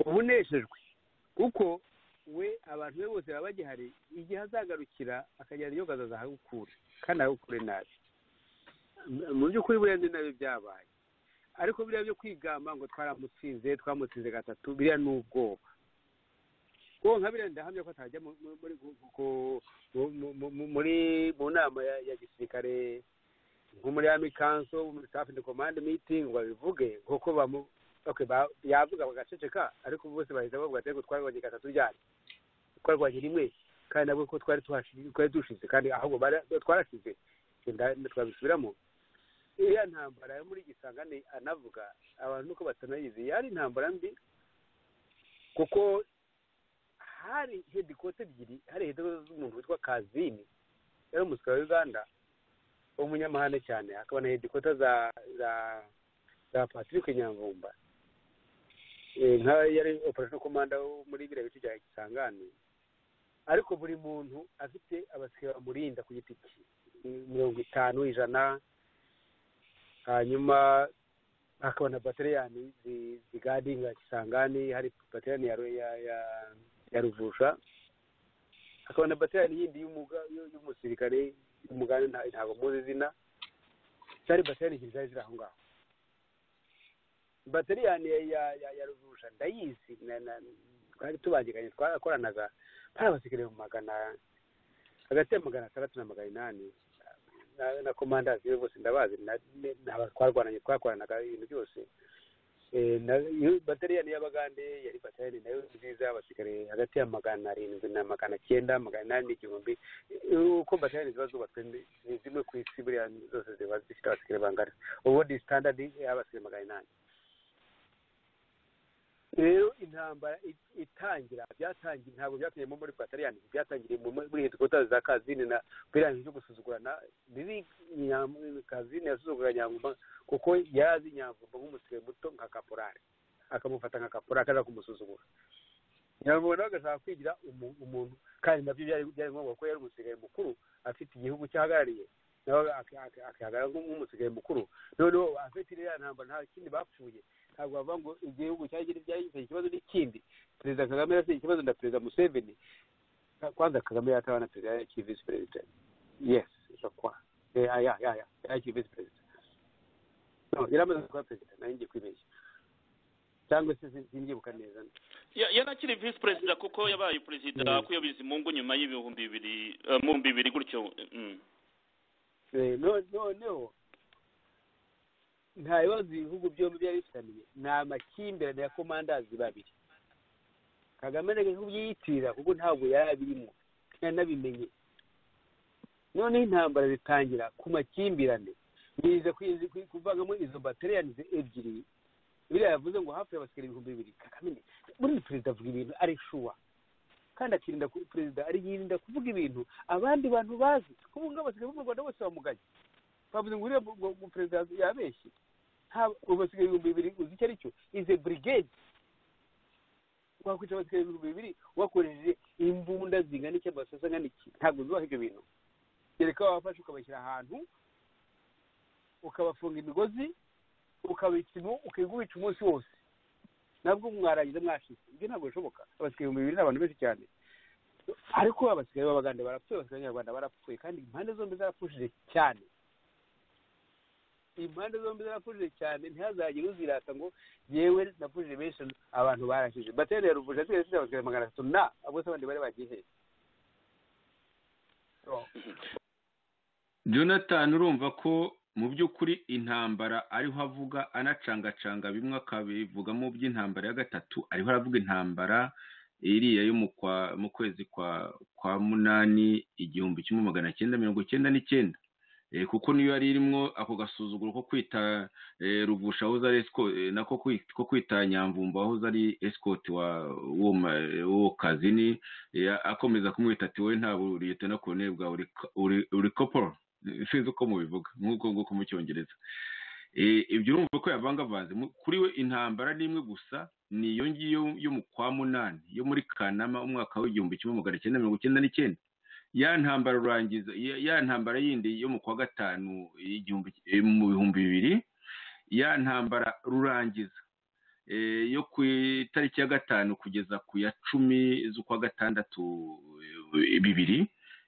Ubuneshejwe kuko we abantu be bose baba bagihari, igihe azagarukira akagera iyo gaza zahagukura kandi ahagukure nabi. Mu by'ukuri buriya ni nabi byabaye, ariko biriya byo kwigamba ngo twamutsinze 3, biriya ni ubwoba. Kuko nka biriya ndahamya ko atajya mu nama ya gisirikare nko muri Army Council, muri Staff and Command meeting, ngo bivuge kuko yavuga bagaceceka, ariko bose bahita bavuga ati twarwanye 3 ryari, twarwanye rimwe kandi nabwo ko twari dushize, kandi ahubwo twarashize twabisubiramo. iriya ntambara yo muri Gisangani anavuga abantu nuko batanayizi yari intambara mbi kuko hari hedikote ebyiri hari hedikote z'umuntu witwa Kazini yari umusirikare wa Uganda umunyamahane cyane hakaba na hedikote za Patrick Nyamvumba nka yari operation commander muri biriya bice bya Gisangani ariko buri muntu afite abasirikare bamurinda ku giti cye 50 100 hanyuma hakaba na bataliyani zigadinga Kisangani hari bataliyani ya Ruvusha hakaba na bataliyani yindi y'umusirikare y'umuganda ntabwo muzi izina cyari bataliyani zari ziri aho ngaho bataliyani ya Ruvusha ndayizi twari tubangikanye twarakoranaga hari abasirikare mu magana hagati ya 600 na 800 na komandazi bose ndabazi twakoranaga ibintu byose bataliyani y'Abagande yari bataliyani nayo nziza y'abasirikare hagati ya 700 na 900 800 igihumbi uko bataliyani ziba zubatswe ni zimwe ku isi buriya zose ziba zifite abasirikare bangana ubu di standard y'abasirikare 800 rero intambara itangira byatangiye ntabwo byatangiye muri bataliyani byatangiriye muri hedikota za Kazini na birangiye byo gusuzugurana bibi Kazini yasuzugura Nyamvumba kuko yazi Nyamvumba nk'umusirikare muto nka kaporari akamufata nka kaporari akaza kumusuzugura Nyamvumba nawe agashaka kwigira umuntu kandi nabyo byari ngombwa ko yari umusirikare mukuru afite igihugu cyahagarariye nawe akihagarara nk'umusirikare mukuru noneho afite iriya ntambara nta kindi bapfuye ntabwo bavuga ngo igihugu cyagifite ikibazo n'ikindi perezida Kagame yafite ikibazo na perezida Museveni kwanza Kagame yatawana perezida ya vice president yes kwa ya vice president no yaramaze kuba perezida nanjye kwibeshya cyangwa se singibuka neza yanakiri vice president kuko yabaye perezida kuyobiza Mungu nyuma y'ibihumbi bibiri gutyo no nta bibazo ibihugu byombi byari bifitaniye ni amakimbirane ya komandazi babiri Kagame ntabwo kubyiyitirira kuko ntabwo yari abirimo yanabimenye none intambara zitangira ku makimbirane biza kuvangamo izo bataliyani ebyiri biriya yavuze ngo hafi y'abasirikare 2000 Kagame muri perezida avuga ibintu ari shuwa kandi akirinda perezida yirinda kuvuga ibintu abandi bantu bazi kuko abasirikare b'u Rwanda bose bamuganye bavuze ngo uriya perezida yabeshye abasirikare 2000 uzi icyo ari cyo is a brigade wakwica abasirikare 2000 wakoresheje imbunda zingana iki amasasa ngana iki ntabwo zubaho ibyo bintu yereka wafashe ukabashyira ahantu ukabafunga imigozi ukigubica umunsi wose nabwo mwarangiza mwashize ibyo ntabwo bishoboka abasirikare 2000 ni abantu benshi cyane ariko abasirikare b'Abagande barapfuye abasirikare b'Abanyarwanda barapfuye kandi impande zombi zarapfushije cyane ntihazagire uzirata ngo yewe napfushije benshi abantu barashije bataliyani ya Ruvusha zigeze abasirikare 300 na abo abandi bari bagiye Jonathan urumva ko mu by'ukuri intambara ariho avuga anacangacanga bimwe akabivuga mu by'intambara ya gatatu ariho aravuga intambara iriya yo mu kwezi kwa 8 1999 kuko niyo yari irimo ako gasuzuguro ko kwita Ruvusha aho zari escort nako ko kwita Nyamvumba aho zari escort wo Kazini akomeza kumwita ati we nta buriyete na colonel bwa uri corporal sinzi uko mubivuga nk'uko mu Cyongereza ibyo urumva ko yavangavanze kuri we intambara n'imwe gusa niyo ngiyo yo mu kwa 8 yo muri Kanama umwaka w'1999 ya ntambara rurangiza ya ntambara yindi yo mu kwa 5 mu 2000 ya ntambara rurangiza yo ku itariki ya 5 kugeza ku ya 10 z'ukwa 6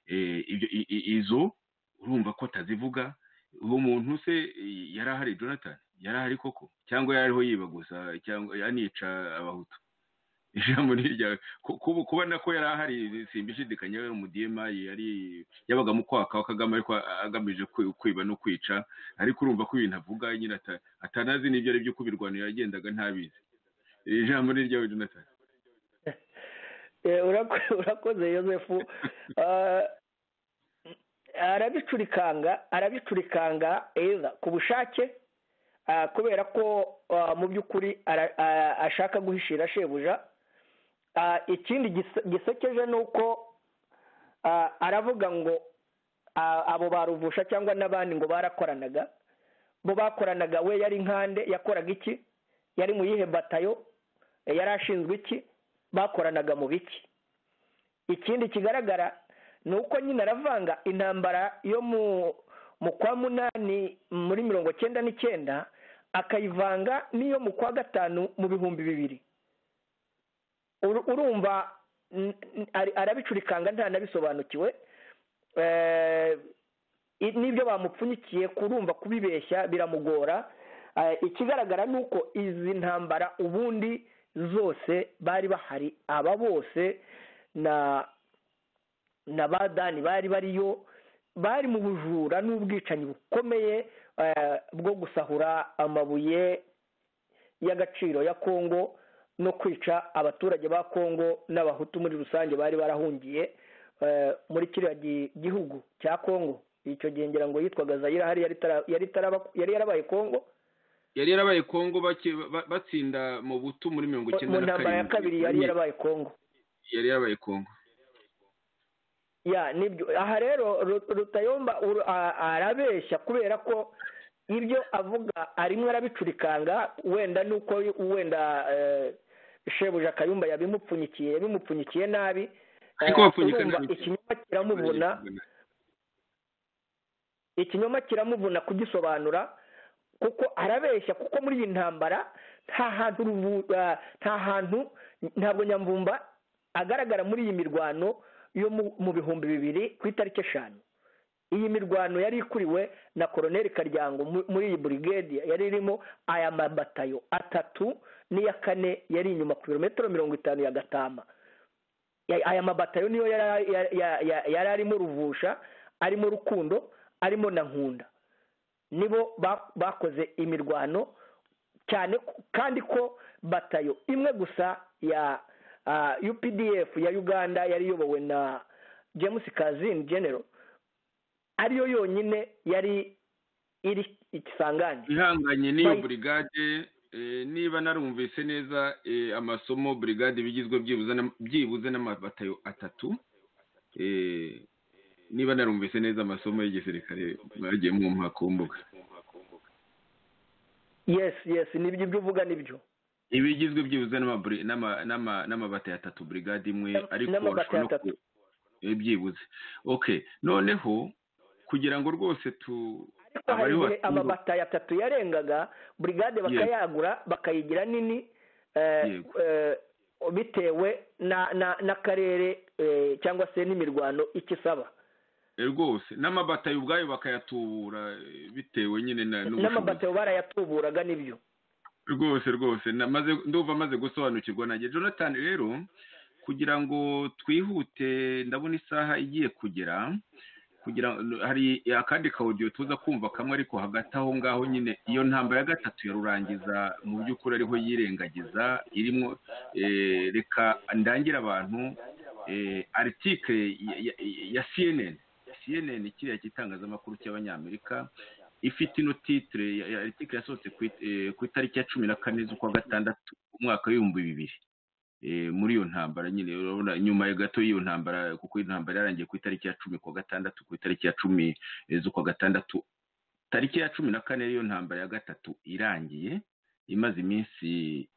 2 izo urumva ko tazivuga uwo muntu se yarahari Jonathan yarahari koko cyangwa yariho yiba gusa cyangwa yanica abahutu ijambo nirya kubona ko yarahari simbishidikanya mu DMA yari yabaga mu kwaka wa Kagame ariko agamije kwiba no kwica ariko urumva ko ibintu avuga nyine atanazi n'ibyo ari byo kubirwanira yagendaga ntabizi ijambo nirya Jonathan urakoze Yosefu arabicurikanga ku bushake kubera ko mu by'ukuri ashaka guhishira shebuja. Ikindi gisekeje ni uko aravuga ngo abo baruvusha cyangwa n'abandi ngo barakoranaga, bo bakoranaga, we yari nkande, yakoraga iki, yari mu yihe batayo, yari ashinzwe iki, bakoranaga mu biki. Ikindi kigaragara ni uko nyine aravanga intambara yo mu kwa munani muri 1999 akayivanga n'iyo mu kwa gatanu mu 2000. Urumva arabicurikanga nta nabisobanukiwe, n'ibyo bamupfunyikiye kurumva kubibeshya biramugora. Ikigaragara ni uko izi ntambara ubundi zose bari bahari, aba bose na badani bari bariyo, bari mu bujura n'ubwicanyi bukomeye bwo gusahura amabuye y'agaciro ya Kongo no kwica abaturage ba Kongo n'abahutu muri rusange bari barahungiye muri kiriya gihugu cya Kongo. Icyo gihe ngira ngo yitwaga Zaire, hari yari yarabaye Kongo, yari yarabaye Kongo batsinda mu butu muri 1997 mu ntambara ya kabiri yari yarabaye Kongo. Ya nibyo. Aha rero Rutayomba arabeshya kubera ko ibyo avuga arimo arabicurikanga, wenda nuko wenda shebuja Kayumba yabimupfunyikiye nabi, ikinyoma kiramuvuna kugisobanura, kuko arabeshya, kuko muri iyi ntambara ntabwo Nyamvumba agaragara muri iyi mirwano yo mu 2000 ku itariki 5. Iyi mirwano yari ikuriwe na Colonel Karyango muri iyi brigade, yari irimo aya mabatayo 3 n'iya 4 yari inyuma ku kilometero 50 ya Gatama. Aya mabatayo niyo yari arimo Ruvusha, arimo Rukundo, arimo na Nkunda, nibo bakoze imirwano cyane, kandi ko batayo imwe gusa ya UPDF ya Uganda yari yobowe na James Kazini General, ariyo yonyine yari iri Ikisangani ihanganye n'iyo brigade. Niba narumvise neza amasomo brigade bigizwe byibuze n'amabatayo 3, niba narumvise neza amasomo y'igisirikare bagiye mu mpakumbuka. Yes, nibyo byo uvuga nibyo. Ibigizwe byibuze n'amabatayo 3 brigade imwe, ariko byibuze. Okay, noneho kugira ngo rwose amabatayo 3 yarengaga brigade bakayagura bakayigira nini, bitewe n'akarere cyangwa se n'imirwano ikisaba. Rwose n'amabatayo ubwayo bakayatubura bitewe nyine n'amabatayo barayatuburaga nibyo. Rwose ndumva maze gusobanukirwa nanjye. Jonathan, rero kugira ngo twihute, ndabona isaha igiye kugera, hari akandi ka audio tuza kumva kamwe, ariko hagati aho ngaho nyine iyo ntambara ya gatatu ya Rurangiza mu by'ukuri ariho yirengagiza irimo. Reka ndangira abantu article ya CNN kiriya kitangazamakuru cy'abanyamerika, ifite ino titre ya article yasohotse ku itariki ya 14 z'ukwa gatandatu umwaka w'2000, muri iyo ntambara nyine. Urabona nyuma ya gato y'iyo ntambara, kuko intambara yarangiye ku itariki ya 10 kwa gatandatu, ku itariki ya 10 z'ukwa gatandatu, tariki ya 14 y'iyo ntambara ya gatatu irangiye, imaze iminsi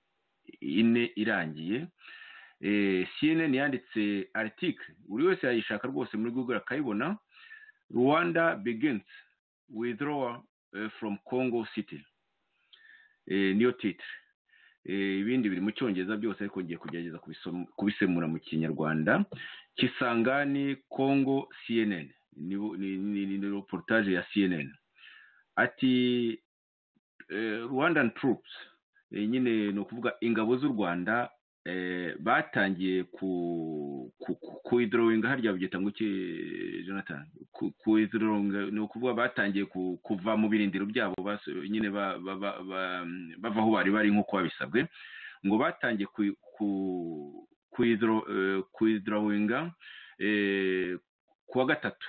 4 irangiye. CNN yanditse article, buri wese yayishaka rwose muri Google akayibona. Rwanda begins withdrawal from Congo City, niyo titre. Ibindi biri mu Cyongereza byose, ariko ngiye kugerageza kubisemura mu Kinyarwanda. Kisangani Congo, CNN, ni reportage ya CNN. Ati Rwandan troops, nyine no kuvuga ingabo z'u Rwanda batangiye withdrawing, harya byita ngo iki Jonathan, withdrawing no kuvuga batangiye kuva mu birindiro byabo, nyine bava aho bari nk'uko babisabwe, ngo batangiye withdrawing kuwa gatatu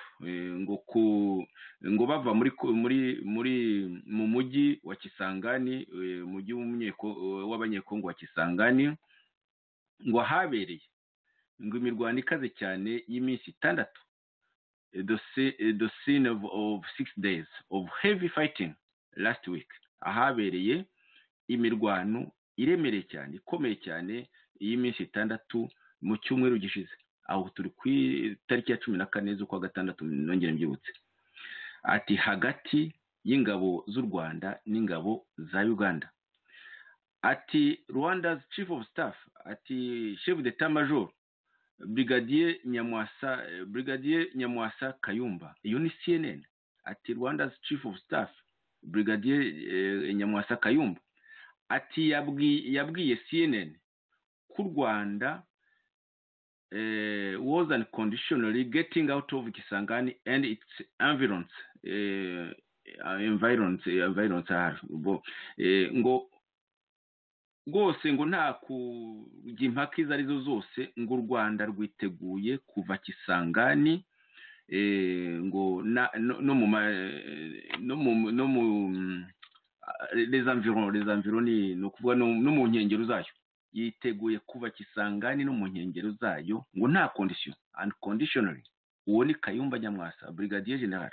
ngo bava mu mujyi wa Kisangani, umujyi w'abanyekongo wa Kisangani, ngo habereye ngo imirwano ikaze cyane y'iminsi 6, the scene of 6 days of heavy fighting last week. Ahabereye imirwano iremereye cyane, ikomeye cyane y'iminsi 6 mu cyumweru gishize, aho turi ku itariki ya 14 z'ukwa gatandatu, nongere mbyibutse. Ati hagati y'ingabo z'u Rwanda n'ingabo za Uganda. Ati Rwanda's chief of staff, ati chef d'état major Brigadier Nyamwasa Kayumba, iyo ni CNN. Ati Rwanda's chief of staff Brigadier Nyamwasa Kayumba, ati yabwiye CNN ku Rwanda was unconditionally getting out of Kisangani and its environs, ngo rwose ngo nta kujya impaka izo arizo zose, ngo u Rwanda rwiteguye kuva Kisangani, ngo no mu les environs ni ukuvuga no mu nkengero zayo, yiteguye kuva Kisangani no mu nkengero zayo, ngo nta condition, unconditionally. Uwo ni Kayumba Nyamwasa, Brigadier General.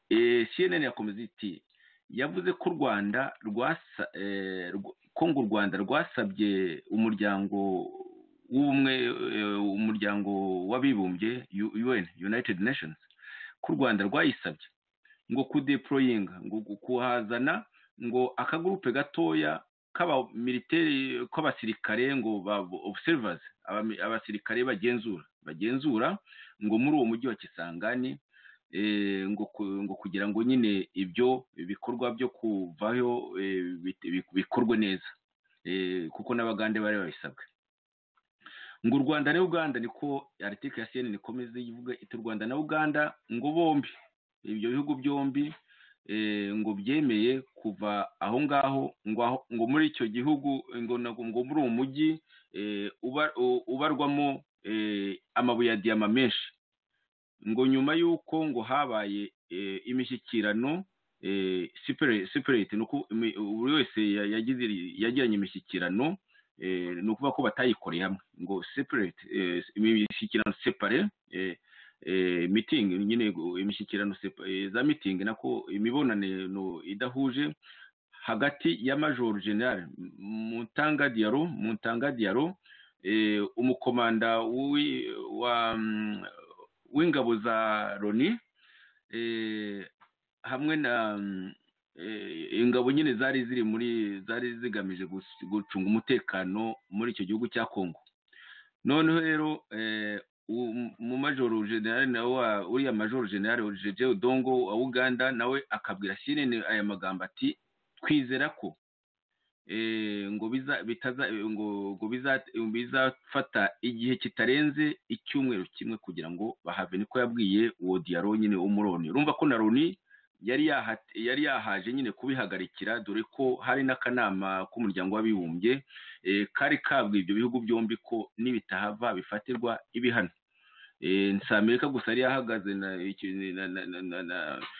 CNN yakomeza iti yavuze ko u Rwanda u Rwanda rwasabye umuryango w'ubumwe, umuryango w'abibumbye, UN, United Nations, ko u Rwanda rwayisabye ngo kudeploying, ngo kuhazana ngo akagrupe gatoya k'abamiliteri, k'abasirikare, ngo observers, abasirikare bagenzura ngo muri uwo mujyi wa Kisangani, ngo kugira ngo nyine ibyo bikorwa byo kuvayo bikorwe neza, kuko n'abagande bari babisabwe. Ngo u Rwanda na Uganda, niko article ya CNN ikomeze ivuga iti, u Rwanda na Uganda ngo bombi, ibyo bihugu byombi ngo byemeye kuva aho ngaho, ngo muri icyo gihugu, ngo muri uwo mujyi ubarwamo amabuye ya diyama menshi, ngo nyuma y'uko ngo habaye imishyikirano separate, nuko buri wese yagiranye imishyikirano, ni ukuvuga ko batayikoreye hamwe, ngo separate, imishyikirano separe, meeting nyine, imishyikirano za meeting, nako imibonano idahuje hagati ya Major General Muntanga Diaro, umukomanda w'ingabo za Loni, hamwe na ingabo nyine zari zigamije gucunga umutekano muri icyo gihugu cya Kongo. Noneho rero mu Major General nawe, uriya Major General Jeje Odongo wa Uganda, nawe akabwira CNN aya magambo ati twizera ko ngo bizafata igihe kitarenze icyumweru kimwe kugira ngo bahave, niko yabwiye uwo Diaro nyine umuroni. Urumva ko na Loni yari yahaje nyine kubihagarikira, dore ko hari n'akanama k'umuryango w'abibumbye kari kabwiye ibyo bihugu byombi ko nibitahava bifatirwa ibihano. Si Amerika gusa yari yahagaze,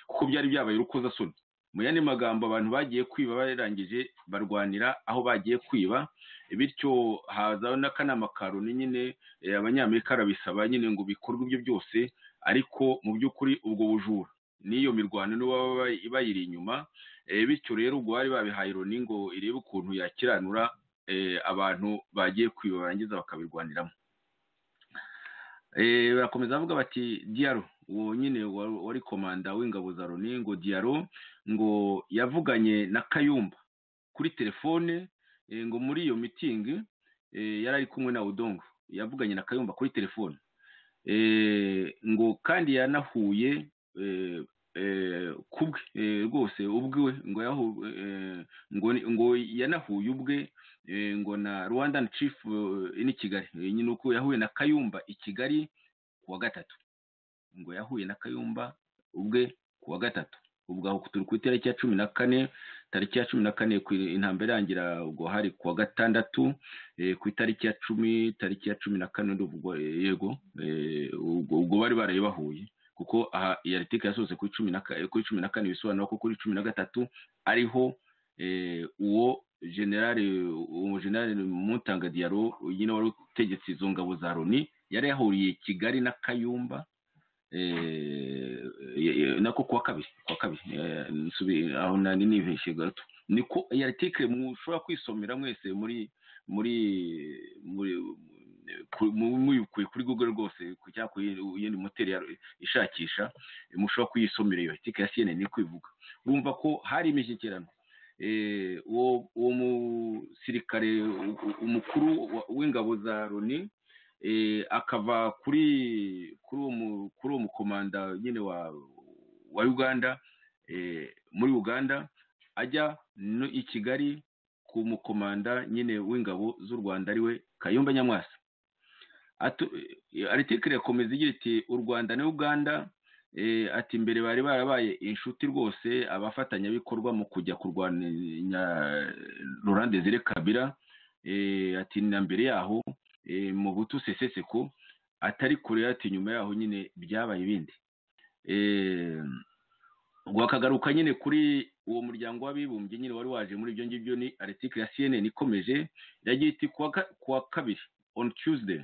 kuko byari byabaye urukozasoni. Mu yandi magambo, abantu bagiye kwiba barangije barwanira aho bagiye kwiba, bityo hazaho n'akanama ka Loni nyine, abanyamerika arabisaba nyine ngo bikorwe ibyo byose, ariko mu by'ukuri ubwo bujura n'iyo mirwano nibo bayiri inyuma, bityo rero ubwo bari babihaye Loni ngo irebe ukuntu yakiranura abantu bagiye kwiba barangiza bakabirwaniramo. Barakomeza bavuga bati Diaro, uwo nyine wari komanda w'ingabo za Loni, ngo Diaro ngo yavuganye na Kayumba kuri telefone, ngo muri iyo meeting yari ari kumwe na Odongo, yavuganye na Kayumba kuri telefone, ngo kandi yanahuye kubwe rwose ubwiwe, ngo yanahuye ubwe, ngo na Rwandan chief in Kigali, nyine uko yahuye na Kayumba i Kigali kuwa gatatu, ngo yahuye na Kayumba ubwe kuwa gatatu. ubwo aho turi ku itariki ya 14 tariki ya 14 ku intambara irangira ubwo hari kuwa gatandatu ku itariki ya 10 tariki ya 14 ubwo yego ubwo bari barayibahuye kuko aha iyi article yasohotse ku 14 bisobanura ko kuri 13 ariho uwo general Muntanga Diaro nyine wari utegetse izo ngabo za Loni yari yahuriye Kigali na Kayumba nako kuwa kabiri aho nani nibeshe gato niko iyi article mushobora kwisomera mwese muri kuri Google rwose cyangwa ku yindi moteri ishakisha mushobora kuyisomera iyo article ya CNN ni kwivuga urumva ko hari imishyikirano uwo musirikare umukuru w'ingabo za Loni akava kuri uwo mukomanda nyine wa Uganda muri Uganda ajya i Kigali ku mukomanda nyine w'ingabo z'u Rwanda ariwe Kayumba Nyamwasa. Article yakomeza igira iti u Rwanda na Uganda ati mbere bari barabaye inshuti rwose abafatanyabikorwa mu kujya kurwanya Laurent Désiré Kabila ati na mbere yaho mu Butu Seseseko atari kure ati nyuma yaho nyine byabaye ibindi wakagaruka nyine kuri uwo muryango w'abibumbye nyine wari waje muri ibyo ngibyo ni article ya CNN ikomeje yagiye iti kuwa kabiri on Tuesday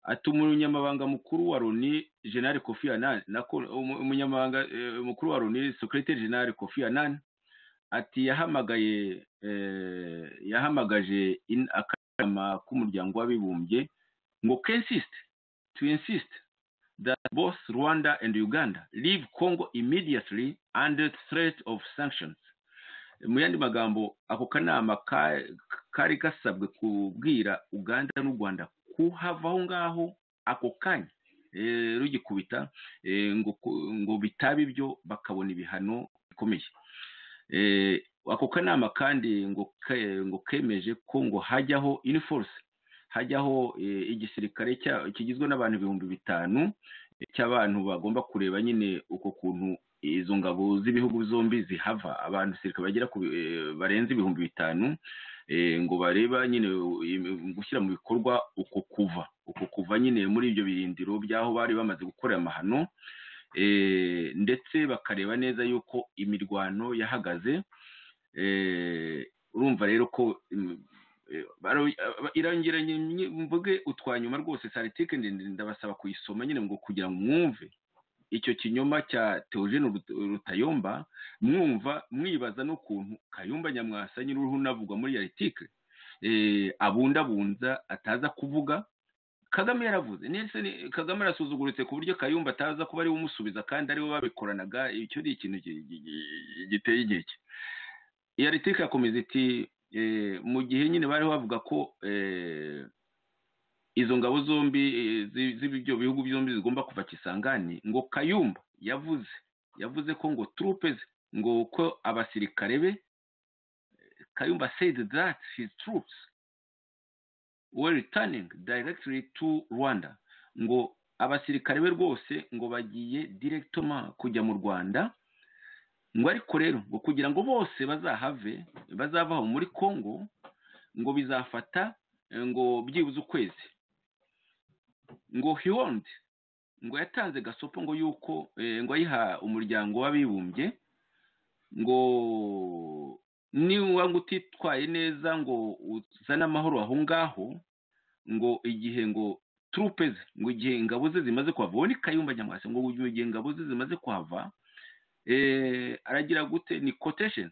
ati umunyamabanga mukuru wa Loni General Kofi Annan nako umunyamabanga mukuru wa Loni Secretary General Kofi Annan ati yahamagaje akanama k'umuryango w'abibumbye ngo insist that both Rwanda and Uganda leave Congo immediately under threat of sanctions. Mu yandi magambo ako kanama kari gasabwe kubwira Uganda n'u Rwanda kuhavaho ngaho ako kanya rugikubita ngo bitaba ibyo bakabona ibihano bikomeye. Ako kanama kandi ngo kemeje ko ngo hajyaho uniforce hajyaho igisirikare kigizwe n'abantu 5,000 cy'abantu bagomba kureba nyine uko kuntu izo ngabo z'ibihugu zombi zihava abantu sirika bagera barenze 5,000 ngo bareba nyine gushyira mu bikorwa uko kuva nyine muri ibyo birindiro byaho bari bamaze gukorera amahano ndetse bakareba neza yuko imirwano yahagaze urumva rero ko irangiranye mvuge utwanyuma rwose article ndabasaba kuyisoma nyine ngo kugira ngo mwumve icyo kinyoma cya Theogene Rutayomba mwibaza no kuntu Kayumba Nyamwasa nyine uruhu navugwa muri article abundabunza ataza kuvuga Kagame yaravuze nese Kagame arasuzuguritse ku buryo Kayumba ataza kuba ari umusubiza kandi ari we babikoranaga icyo ni ikintu giteye inkeke. Iyi article yakomeza iti mu gihe nyine bari bavuga ko izo ngabo zombi z'ibyo bihugu byombi zigomba kuva Kisangani ngo Kayumba yavuze ko ngo troupes ngo ko abasirikare be Kayumba said that his troops were returning directly to Rwanda ngo abasirikare be rwose ngo bagiye directement kujya mu Rwanda ngo ariko rero ngo kugira ngo bose bazavaho muri Congo ngo bizafata ngo byibuze ukwezi ngo hiwond ngo yatanze gasopo ngo yuko ngo ayiha umuryango w'abibumbye ngo ni wangu utitwaye neza ngo uzana amahoro aho ngaho ngo igihe ngo troupes ngo igihe ingabo ze zimaze kuhava ni Kayumba Nyamwasa ngo igihe ingabo ze zimaze kuhava aragira gute ni quotation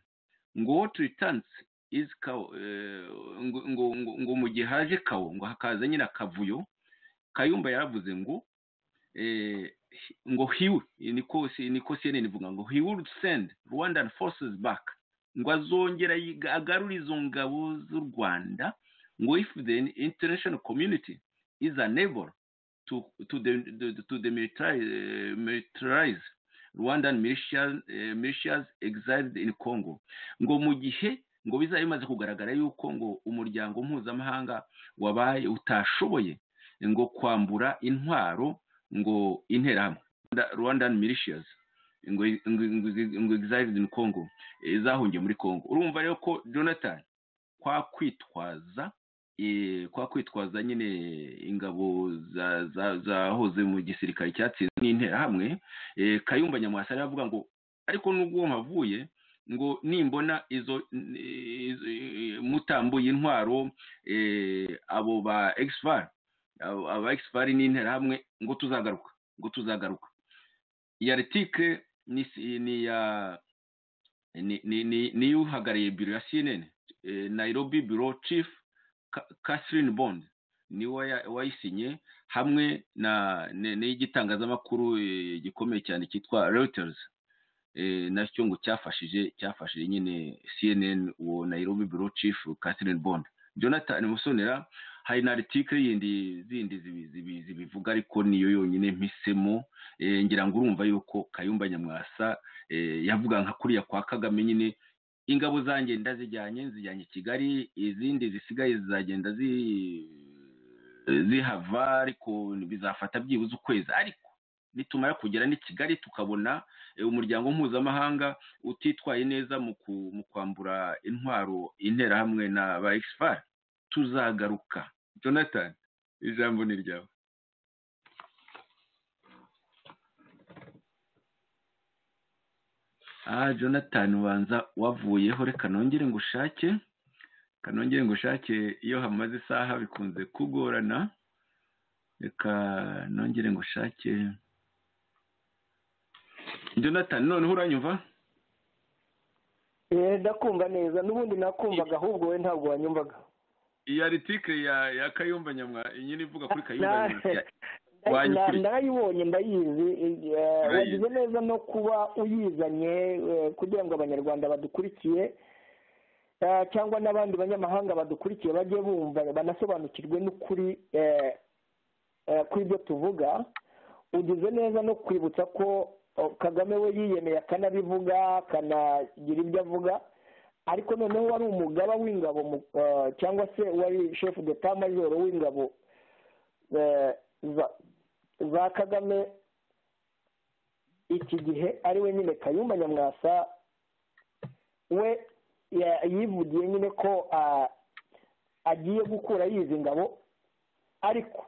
ngo what returns is ngo mu gihe haje kawo ngo hakaza nyine akavuyo Kayumba yaravuze ngo niko CNN ivuga ngo he would send Rwandan forces back ngo azongera agarura izo ngabo z'u Rwanda ngo if the international community is unable to demilitarize Rwandan militias exiled in Congo ngo mu gihe ngo bizayimaze kugaragara yuko ngo umuryango mpuzamahanga wabaye utashoboye ngo kwambura intwaro ngo interahamwe Rwandan militias ngo exiled in Congo, zahungiye muri Congo. Urumva rero ko Jonathan kwa kwitwaza nyine ingabo zahoze mu gisirikare cyatsinze n'interahamwe. Kayumba Nyamwasa aravuga ngo ariko nubwo mpavuye ngo nimbona izo mutambo y'intwaro abo ba exfar n'interahamwe ngo tuzagaruka. Iyi article ni yuhagariye biro ya CNN, Nairobi Bureau Chief Catherine Bond niwe wayisinye hamwe n'igitangazamakuru gikomeye cyane cyitwa Reuters, nacyo ngo cyafashije nyine CNN uwo Nairobi Bureau Chief Catherine Bond. Jonathan Musonera hari na article zindi zibivuga ariko niyo yonyine mpisemo. Ngira ngo urumva yuko Kayumba Nyamwasa yavuga nka kuriya kwa Kagame nyine, ingabo zanjye nzijyanye Kigali, izindi zisigaye zizagenda zihava ariko bizafata byibuze ukwezi, ariko nitumara kugera ni Kigali tukabona umuryango mpuzamahanga utitwaye neza mu kwambura intwaro interahamwe na ba exfar, tuzagaruka. Jonathan, ijambo ni ryawe. Jonathan ubanza wavuyeho, reka nongere ngushake iyo hamaze isaha bikunze kugorana. Reka nongere ngushake. Jonathan, noneho uranyumva? Ndakumva neza, n'ubundi nakumvaga ahubwo we ntabwo wanyumvaga. Iyi article ya Kayumba Nyamwasa nyine ivuga kuri Kayumba Nyamwasa ndayibonye, ndayizi. Wagize neza no kuba uyizanye kugira ngo abanyarwanda badukurikiye cyangwa n'abandi banyamahanga badukurikiye bajye bumva banasobanukirwe n'ukuri kw'ibyo tuvuga. Ugize neza no kwibutsa ko Kagame we yiyemeye akanabivuga akanagira ibyo avuga, ariko noneho wari umugaba w'ingabo cyangwa se wari chef d'état major w'ingabo za Kagame iki gihe ari we nyine Kayumba Nyamwasa. We yivugiye nyine ko agiye gukura yizi ingabo, ariko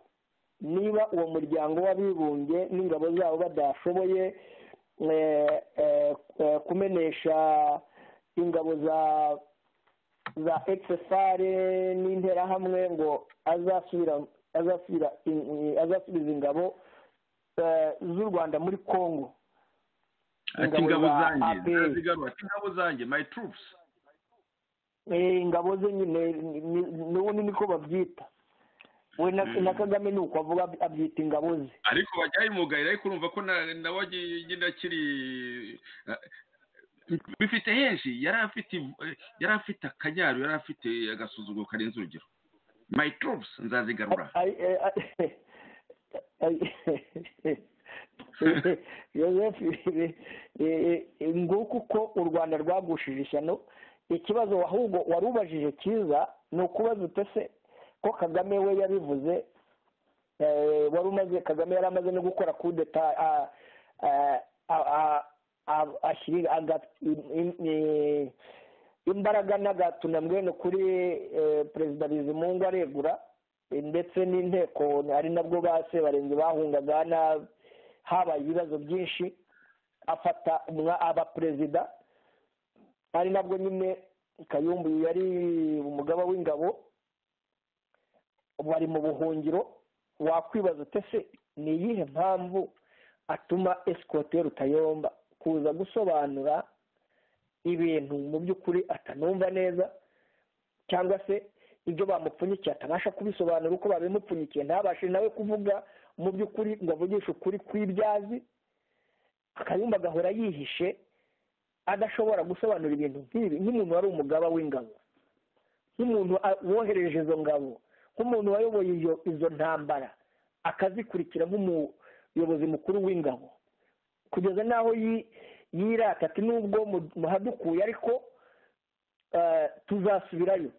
niba uwo muryango w'abibumbye n'ingabo zabo badashoboye kumenesha ingabo za exfar n'interahamwe ngo azasubiza ingabo z'u Rwanda muri Congo, ingabo zanjye my troops, ingabo ze nyine n'ubundi niko babyita. We na Kagame nuko avuga abyita ingabo ze, ariko bajyaye mugayira, ariko urumva ko nawe agenda akiri bifite henshi. Yari afite akanyaru, yari afite agasuzuguro karenze urugero. My troops nzazigarura. nguko uko u Rwanda rwagushije ishyano. Ikibazo ahubwo wari ubajije cyiza ni ukubaza utese ko Kagame we yabivuze. Kagame yari amaze no gukora kudeta ashyira imbaraga n'agatunamwene kuri perezida Bizimungu aregura, ndetse n'inteko ari nabwo base barenze bahungaga, habaye ibibazo byinshi, afata abaperezida ari nabwo nyine Kayumba yari umugaba w'ingabo, bari mu buhungiro. Wakwibaza utese ni iyihe mpamvu atuma esikote Rutayomba kuza gusobanura ibintu mu by'ukuri atanumva neza, cyangwa se ibyo bamupfunyikiye atabasha kubisobanura uko babimupfunyikiye, ntabashe nawe kuvuga mu by'ukuri ngo avugishe ukuri kw'ibyazi. Kayumba agahora yihishe adashobora gusobanura ibintu nk'ibi, nk'umuntu wari umugaba w'ingabo, nk'umuntu wohereje izo ngabo, nk'umuntu wayoboye izo ntambara akazikurikira nk'umuyobozi mukuru w'ingabo, kugeza n'aho yirata ati nubwo muhadukuye ariko tuzasubirayo.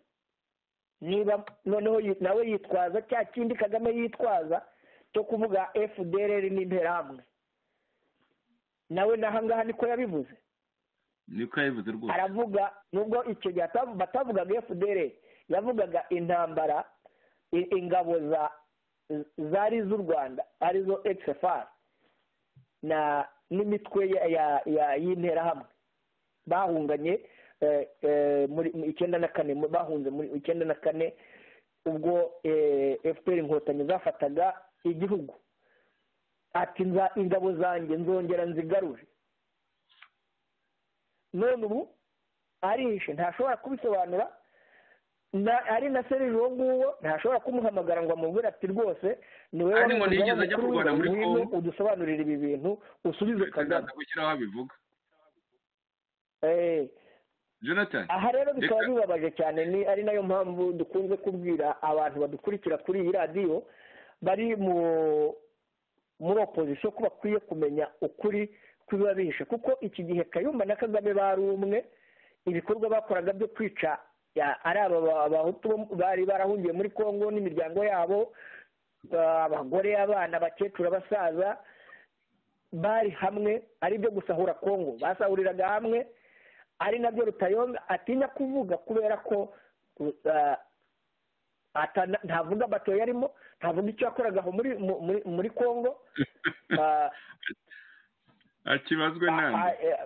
Niba noneho nawe yitwaza cya kindi Kagame yitwaza cyo kuvuga FDLR n'interahamwe, nawe n'ahangaha niko yabivuze niko yabivuze rwose aravuga nubwo icyo gihe batavugaga FDL yavugaga intambara ingabo zari z'u Rwanda arizo XFR n'imitwe y'interahamwe bahunganye muri 94 bahunze muri 94 ubwo FPR inkotanyi zafataga igihugu ati ingabo zanjye nzongera nzigarure none ubu arishe ntashobora kubisobanura ari na Serge uwo nguwo ntashobora kumuhamagara ngo amubwire ati rwose ni wowe udusobanurira ibi bintu usubize Kagame gushyiraho abivuga Jonathan aha rero bikaba bibabaje cyane ari nayo mpamvu dukunze kubwira abantu badukurikira kuri iyi radiyo bari muri opposition ko bakwiye kumenya ukuri kwiba bihishe kuko iki gihe Kayumba na Kagame bari umwe ibikorwa bakoraga byo kwica ari abahutu bari barahungiye muri Kongo n'imiryango yabo abagore abana abakecuru abasaza bari hamwe ari byo gusahura Kongo basahuriraga hamwe ari nabyo Rutayomba atinya kuvuga kubera ko ntavuga bato yarimo ntavuga icyo yakoragaho muri Kongo akibazwe nande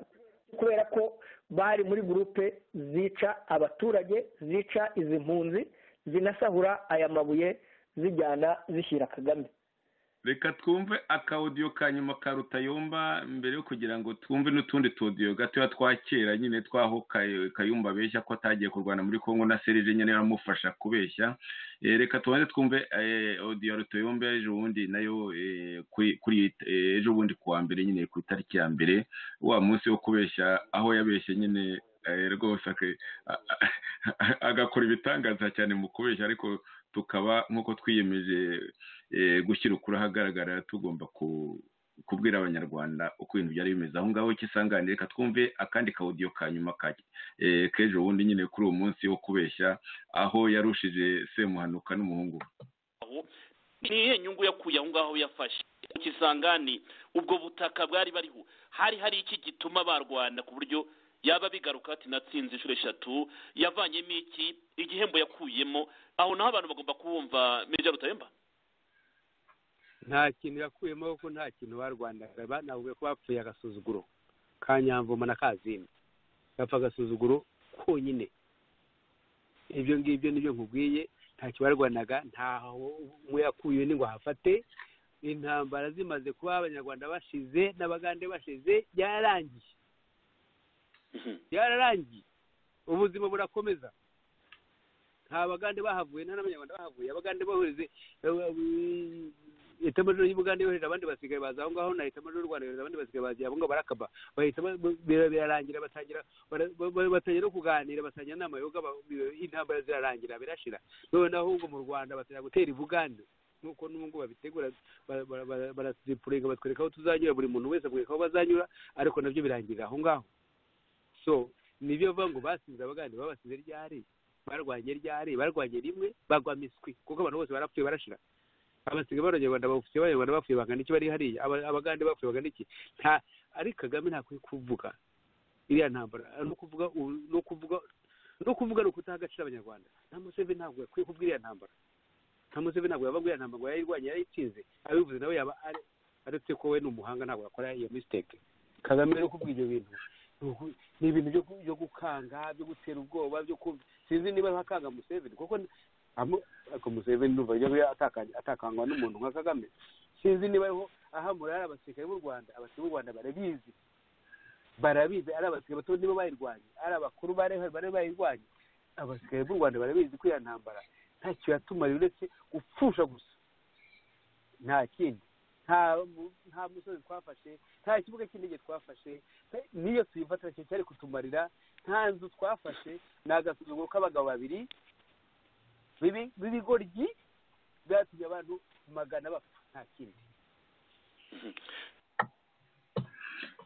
kubera ko bari muri gurupe zica abaturage zica izi mpunzi zinasahura aya mabuye zijyana zishyira Kagame reka twumve akawudiyo ka nyuma ka Rutayomba mbere yo kugira ngo twumve n'utundi tudiyo gatoya twakera nyine twaho Kayumba abeshya ko atagiye kurwana muri Kongo na Serge nyine yaramufasha kubeshya reka tubanze twumve audio Rutayomba ejo bundi nayo kuri ejo bundi kuwa mbere nyine ku itariki ya mbere wa munsi wo kubeshya aho yabeshye nyine rwose agakora ibitangaza cyane mu kubeshya ariko tukaba nk'uko twiyemeje gushyira ukuri ahagaragara tugomba kubwira abanyarwanda uko ibintu byari bimeze aho ngaho kisanganire reka twumve akandi kawudiyo ka nyuma k'ejo bundi nyine kuri uwo munsi wo kubeshya aho yarushije Semuhanuka n'umuhungu ni iyihe nyungu yakuye aho ngaho yafashe Kisangani ubwo butaka bwari bariho hari iki gituma barwana ku buryo yaba bigaruka ati natsinze inshuro 3 yavanyemo iki igihembo yakuyemo aho naho abantu bagomba kubumva Major Rutayomba nta kintu yakuyemo kuko nta kintu barwandaga banavuye ko bapfuye agasuzuguro ka Nyamvuma na Kazini bapfa agasuzuguro konyine ibyo ngibyo nibyo nkubwiye nta kibarwanaga ntaho umwe yakuye ni ngo hafate intambara zimaze kuba abanyarwanda bashize n'abagande bashize yararangiye ubuzima burakomeza nta bagande bahavuye nta n'abanyarwanda bahavuye abagande bahurize leta majoro y'Ubugande yohereza abandi basigaye baza aho ngaho na leta majoro y'u Rwanda yohereza abandi basigaye baza abo ngabo barakaba bahita birarangira batangira no kuganira batangira inama yoga intambara zirarangira birashira none ahubwo mu Rwanda batera gutera ibugande nuko n'ubwo babitegura barasipurenga batwereka aho tuzanyura buri muntu wese akwereka aho bazanyura ariko nabyo birangirira aho ngaho so nibyo bavuga ngo basinze abagande babasize ryari barwanye rimwe bagwa miswi kuko abantu bose barapfuye barashira abasigaye b'abanyarwanda bapfuye bangana iki bari hariya abagande bapfuye bangana iki ari Kagame ntakwiye kuvuga iriya ntambara no kuvuga no kutaha agaciro abanyarwanda nta Museveni ntabwo yakwiye kuvuga iriya ntambara nta Museveni ntabwo yavuga iriya ntambara ngo yayirwanye yarayitsinze abivuze nawe yaba aretse ko we ni umuhanga ntabwo yakora iyo mistake Kagame no kuvuga ibyo bintu ni ibintu byo gukanga byo gutera ubwoba byo kumva sinzi niba hakanga Museveni kuko Museveni numva atakangwa n'umuntu nka Kagame sinzi niba ahamura ari abasirikare b'u Rwanda abasirikare b'u Rwanda barabizi ari abasirikare bato niba bayirwanye ari abakuru bari bayirwanye abasirikare b'u Rwanda barabizi ko iyo ntambara ntacyo yatumara uretse gupfusha gusa nta kindi nta musozi twafashe nta kibuga cy'indege twafashe niyo tuyifata cyari kutumarira nta nzu twafashe ni agasuzuguro k'abagabo babiri b'ibigoryi byatumye abantu magana bapfa nta kindi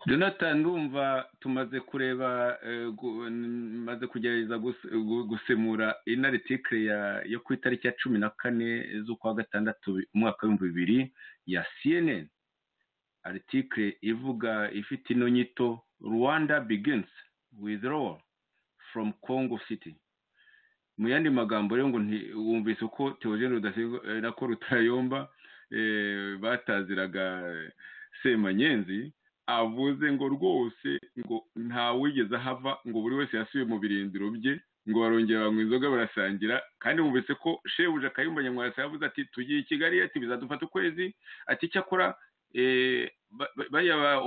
Jonathan ndumva tumaze kureba maze kugerageza gusemura inaritikire yo ku itariki ya 14 z'ukwa gatandatu umwaka wa 2000 ya CNN article ivuga ifite ino nyito Rwanda begins withdrawal from Congo City. Mu yandi magambo rero ngo wumvise uko Theogene Rudasingwa na ko Rutayomba bataziraga Semanyenzi avuze ngo rwose ngo nta wigeze hava ngo buri wese yasubiye mu birindiro bye ngo barongera banywa inzoga barasangira, kandi wumvise ko shebuja Kayumba Nyamwasa yavuze ati tugiye i Kigali ati bizadufata ukwezi ati cyakora baya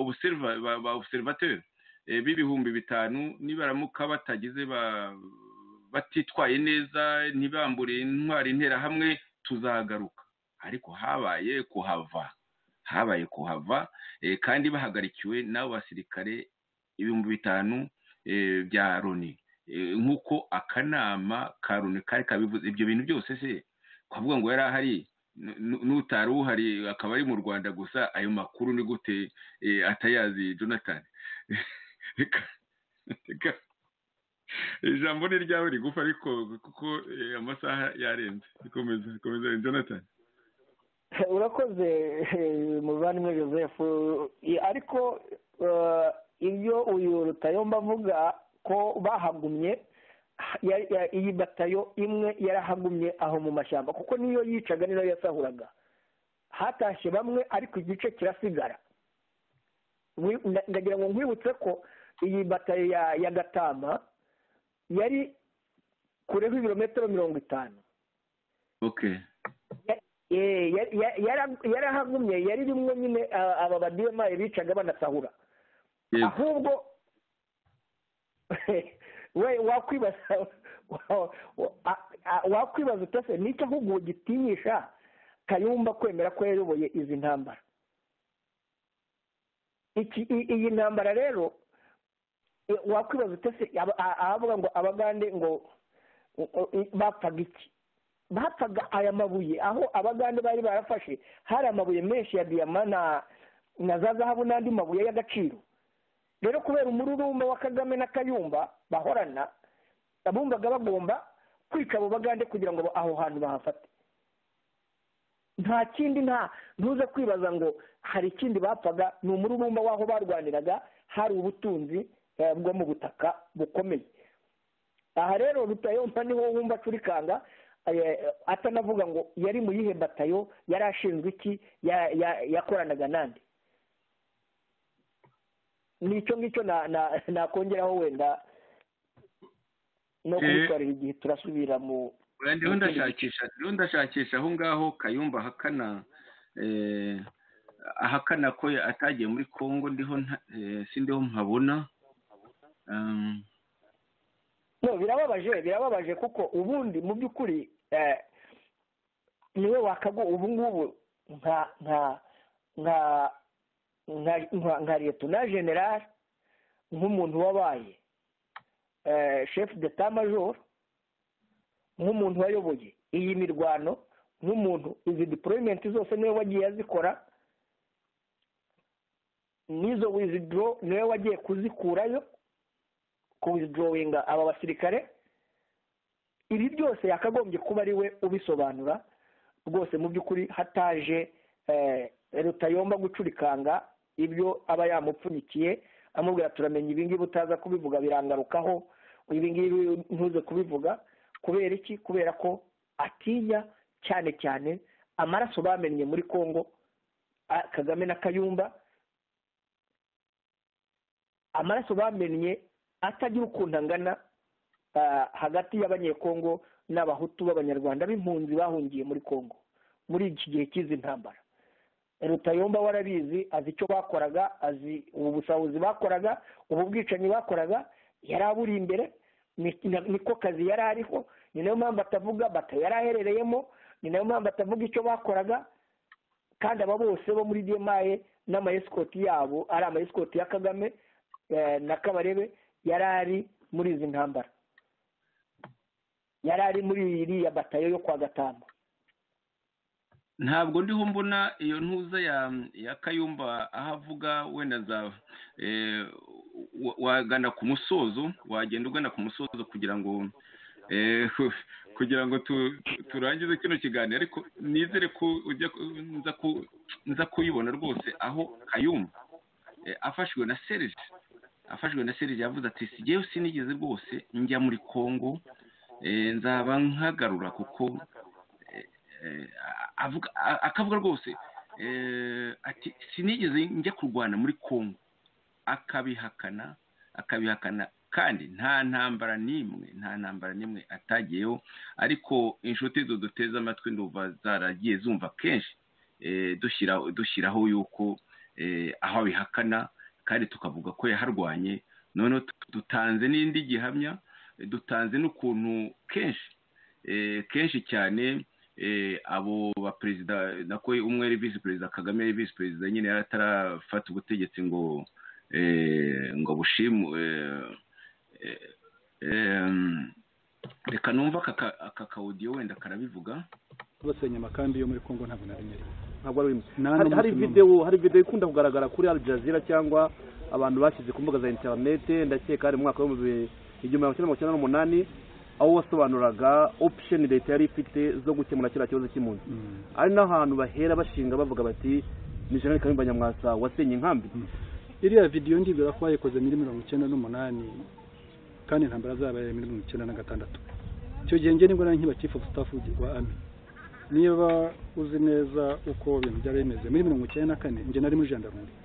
observateur b'ibihumbi 5 nibaramuka batagize batitwaye neza ntibambure intwari intera hamwe tuzagaruka. Ariko habaye kuhava kandi bahagarikiwe n'abo basirikare 5,000 bya Loni, nk'uko akanama ka Loni kari kabivuze. Ibyo bintu byose se kwavuga ngo yari ahari n'utari uhari akaba ari mu Rwanda gusa, ayo makuru ni gute atayazi Jonathan? Ijambo ni ryawe rigufa ariko kuko amasaha yarenze. Komeza Jonathan. Urakoze muvandimwe Joseph, ariko ibyo uyu Rutayomba avuga ko bahagumye, iyi batayo imwe yarahagumye aho mu mashyamba kuko niyo yicaga niyo yasahuraga. Hatashye bamwe ariko igice kirasigara. Ndagira ngo nkwibutse ko iyi batayo ya Gatama yari kure ibirometero 50. Okay. Yarahagumye, yari rimwe nyine aba badiyema bicaga banasahura. Ahubwo we wakwibaza utase nicyo ahubwo gitinyisha Kayumba kwemera ko yayoboye izi ntambara. Iyi ntambara rero wakwibaza utase ahavuga ngo Abagande ngo bapfaga iki? Bapfaga aya mabuye, aho Abagande bari barafashe hari amabuye menshi ya diyama na za zahabu n'andi mabuye y'agaciro. Rero kubera umururumba wa Kagame na Kayumba bahorana, abumvaga bagomba kwica abo Bagande kugira ngo aho hantu bahafate. Nta kindi, ntuze kwibaza ngo hari ikindi bapfaga, ni umururumba waho barwaniraga, hari ubutunzi bwo mu butaka bukomeye. Aha rero Rutayomba niho wumva acurikanga, atanavuga ngo yari mu yihe batayo, yari ashinzwe iki, yakoranaga nande. Nicyo ngicyo nakongeraho wenda no kubitwarira igihe turasubira mu ndiho ndashakisha aho ngaho Kayumba ahakana ko atagiye muri Kongo, sindiho mpabona. No, birababaje kuko ubundi mu by'ukuri niwe ubu ngubu nka Lieutenant General, nk'umuntu wabaye chef d'état major, nk'umuntu wayoboye iyi mirwano, nk'umuntu izi deployment zose niwe wagiye azikora, nizo withdraw niwe wagiye kuzikurayo, ku withdrawinga aba basirikare. Ibi byose yakagombye kuba ari we ubisobanura rwose. Mu by'ukuri hataje Rutayomba gucurikanga ibyo aba yamupfunyikiye amubwira turamenye ibi ngibi utaza kubivuga birangarukaho, ibi ngibi ntuze kubivuga. Kubera iki? Kubera ko atinya cyane cyane amaraso bamennye muri Kongo, Kagame na Kayumba, amaraso bamennye atagira ukuntu angana hagati y'Abanyekongo n'Abahutu b'Abanyarwanda b'impunzi bahungiye muri Kongo muri iki gihe cy'izi ntambara. Rutayomba warabizi, azi icyo bakoraga, azi ubu busahuzi bakoraga, ubu bwicanyi bakoraga, yari aburi imbere, niko kazi yari ariho. Ni nayo mpamvu atavuga bata yari aherereyemo, ni nayo mpamvu atavuga icyo bakoraga. Kandi aba bose bo muri DMI n'amayesikoti yabo ari amayesikoti ya Kagame na Kabarebe, yari ari muri izi ntambara, yari ari muri iriya batayo yo kwa Gatama. Ntabwo ndiho mbona iyo ntuza ya Kayumba aho avuga wenda wagana ku musozo, wagenda ugana ku musozo kugira ngo kugira ngo turangize kino kiganiro, ariko nizere ko nza kuyibona rwose, aho Kayumba afashwe na Serge yavuze ati sigewe sinigeze rwose njya muri Congo, nzaba nkagarura, kuko akavuga rwose ati sinigeze njya kurwana muri Congo, akabihakana kandi nta ntambara n'imwe atagiyeho. Ariko inshuti duteze amatwi ndumva zaragiye zumva kenshi dushyiraho yuko aho abihakana kandi tukavuga ko yaharwanye. noneho dutanze n'indi gihamya, dutanze n'ukuntu kenshi cyane abo ba perezida nako umwe ari visi perezida Kagame ari visi perezida nyine yaratarafata ubutegetsi ngo bushimu reka numva aka kaudio wenda karabivuga. basenya amakambi yo muri Kongo ntabwo ari hari video ikunda kugaragara kuri Al Jazeera cyangwa abantu bashyize ku mbuga za internet, ndakeka ari mu mwaka wa 1998 aho wasobanuraga option leta yari ifite zo gukemura kiriya kibazo cy'impunzi. ari n'ahantu bahera bashinga bavuga bati ni Jenerali Kayumba Nyamwasa wasenye inkambi. iriya video ndibwira ko bayikoze muri 1998 kandi intambara zabaye muri 1996. icyo gihe nge nibwo nari nkiba chief of staff wa army. niba uzi neza uko ibintu byari bimeze muri 1994 nge nari muri gendarmerie,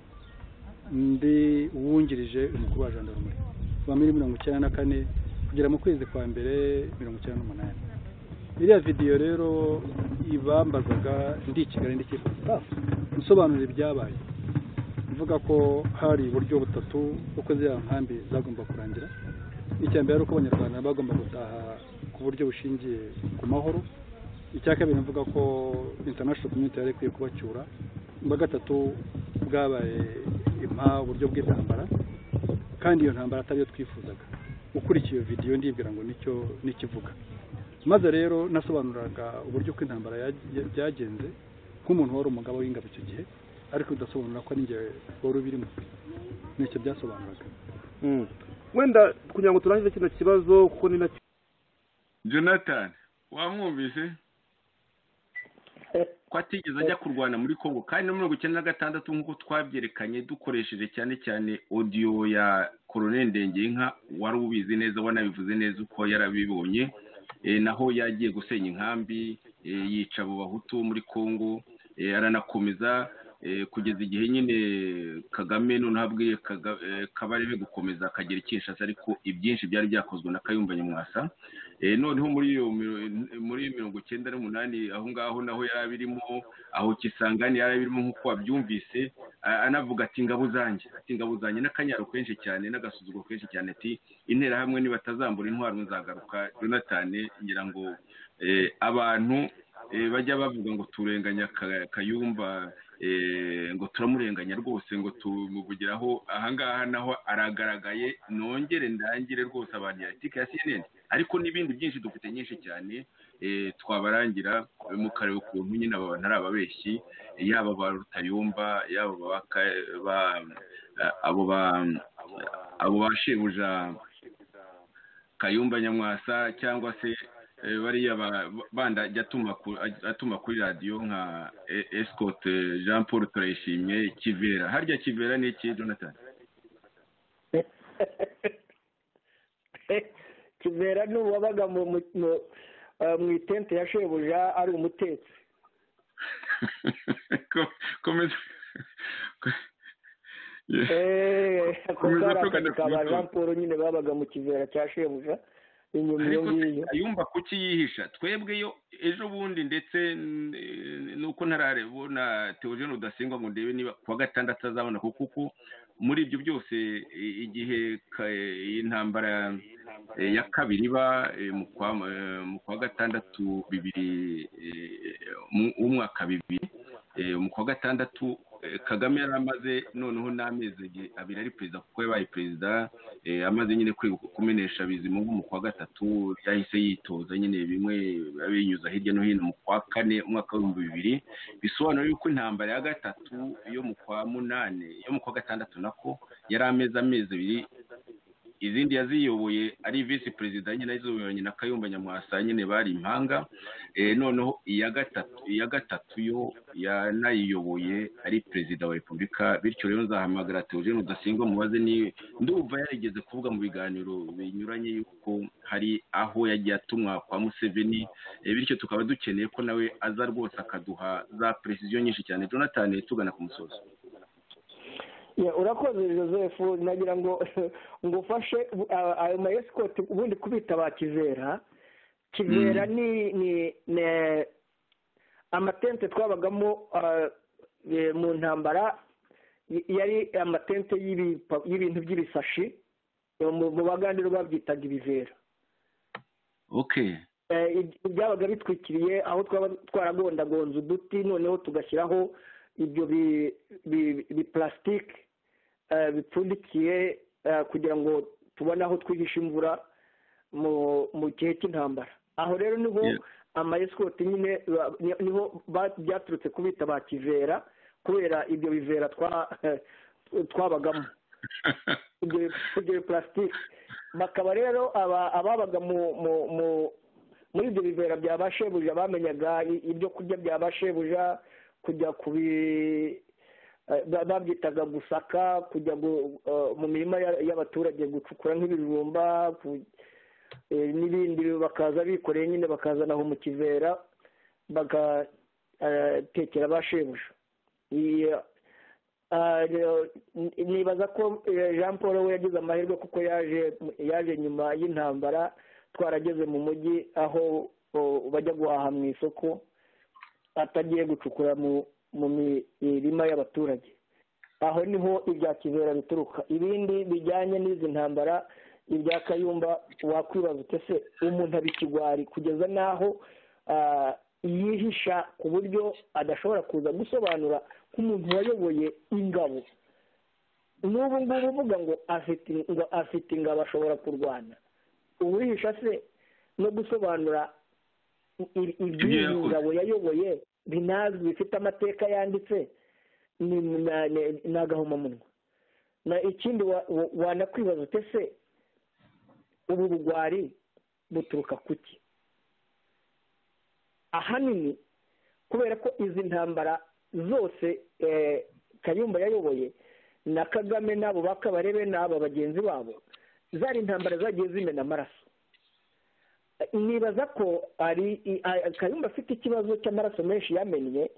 ndi uwungirije umukuru wa gendarmerie wa muri 1994 kugera mu kwezi kwa mbere 1998. iriya video rero ibambazaga ndi Kigali ndi chief of staff nsobanura ibyabaye, mvuga ko hari uburyo butatu uko ziriya nkambi zagomba kurangira. icyambere ari uko abanyarwanda bagomba gutaha ku buryo bushingiye ku mahoro. icya kabiri mvuga ko international community yari ikwiye kubacyura. ubwa gatatu bwabaye uburyo bw'intambara, kandi iyo ntambara atari yo twifuzaga. ukurikiye video ndibwira ngo nicyo nikivuga. maze rero nasobanuraga uburyo ko intambara byagenze nk'umuntu wari umugabo w'ingabo icyo gihe, ariko udasobanura ko ninjye wari ubirimo. nicyo byasobanuraga. wenda kugira ngo turangize kino kibazo kuko ni nacyo. Jonathan wamwumvise ko atigeze ajya kurwana muri Congo, kandi no 1996 nk'uko twabyerekanye dukoresheje cyane cyane audio ya Colonel Ndengenka, wari ubizi neza wanabivuze neza uko yarabibonye. naho yagiye gusenya inkambi, yica abo bahutu muri Congo, aranakomeza kugeza igihe nyine Kagame noneho abwiye Kabarebe gukomeza akagera Kinshasa, ariko ibyinshi byari byakozwe na Kayumba Nyamwasa. noneho muri 1998 aho ngaho naho yarabirimo, aho Kisangani yarabirimo nk'uko wabyumvise, anavuga ati ingabo zanjye n'akanyaro kenshi cyane n'agasuzuguro kenshi cyane, ati intera hamwe nibatazambura intwaro nzagaruka. Jonathan ngira ngo abantu bajya bavuga ngo turenganya Kayumba, ngo turamurenganya rwose, ngo tumuvugiraho. ahangaha naho aragaragaye. nongere ndangire rwose abantu ya etike ya CNN, ariko n'ibindi byinshi dufite nyinshi cyane twabarangira mukareba ukuntu nyine aba bantu ari ababeshyi, yaba ba Rutayumba, yaba abo bashebuja Kayumba Nyamwasa, cyangwa se bariya banda atuma kuri radio nka Escort Jean Paul Turayishimye, Kivera. harya Kivera ni iki Jonathan? Kivera ni uwabaga mu itente ya shebuja ari umutetsi. komeza kaba Jean Paul nyine babaga mu Kivera cya shebuja. Kayumba kuki yihisha? twebwe yo ejo bundi ndetse nuko ntararebona Theogene Rudasingwa ngo ndebe niba kwa gatandatu azabona, kuko muri ibyo byose igihe intambara ya kabiri ba mu kwa gatandatu 2000 mu kwa gatandatu Kagame yaramaze noneho n'amezi abiri ari perezida, kuko yabaye perezida amaze nyine kumenesha Bizimungu mu kwa gatatu. yahise yitoza nyine bimwe abinyuza hirya no hino mu kwa kane umwaka wa 2000. bisobanura yuko intambara ya gatatu yo mu kwa munane yo mu kwa gatandatu nako yari amezi abiri izindi yaziyoboye ari visi perezida nyine aziyoboye na Kayumba Nyamwasa nyine bari impanga, noneho iya gatatu yo yanayiyoboye ari perezida wa repubulika. Bityo rero nzahamagara Theogene Rudasingwa mubaze, ni ndumva yarigeze kuvuga mu biganiro binyuranye yuko hari aho yagiye atumwa kwa Museveni, bityo tukaba dukeneye ko nawe aza rwose akaduha za precision nyinshi cyane. Jonathan, tugana ku musozo. Urakoze Joseph, nagira ngo ngufashe ayo ma escort ubundi kubita ba Kivera ni amatente twabagamo mu ntambara, yari amatente y'ibintu by'ibisashi, mu bagandiro babyitaga ibivera. Okay. Byabaga bitwikiriye aho twaba twaragondagonze uduti, noneho tugashyiraho ibyo bi plastic bipfundikiye kugira ngo tubone aho twihisha imvura mu gihe cy'intambara. Aho rero niho ama escort nyine niho byaturutse kubita ba Kivera, kubera ibyo bivera twabagamo ibyo plastic. Bakaba rero ababaga muri ibyo bivera bya bashebuja bamenyaga ibyo kurya bya bashebuja, kujya babyitaga gusaka, kujya mu mirima y'abaturage gucukura nk'ibijumba n'ibindi, bakaza bikoreye nyine bakazana aho mu Kivera bagatekera bashebuja. Nibaza ko Jean Paul we yagize amahirwe kuko yaje nyuma y'intambara, twarageze mu mujyi aho bajya guhaha mu isoko atagiye gucukura mu mirima y'abaturage. Aho niho ibya Kivera bituruka. Ibindi bijyanye n'izi ntambara, ibya Kayumba wakwibaza utese umuntu abikigwari kugeza naho yihisha ku buryo adashobora kuza gusobanura nk'umuntu wayoboye ingabo. N'ubu ngubu uvuga ngo afite ingabo ashobora kurwana, uwihisha se no gusobanura iby'iyi ngabo yayoboye binazwi bifite amateka yanditse, ni agahomamunwa. Ikindi wanakwibaza utese ubu bugwari buturuka kuki? Ahanini kubera ko izi ntambara zose Kayumba yayoboye na Kagame n'abo bakabarebe n'aba bagenzi babo, zari intambara zagiye zimena amaraso. Nibaza ko Kayumba afite ikibazo cy'amaraso menshi yamennye,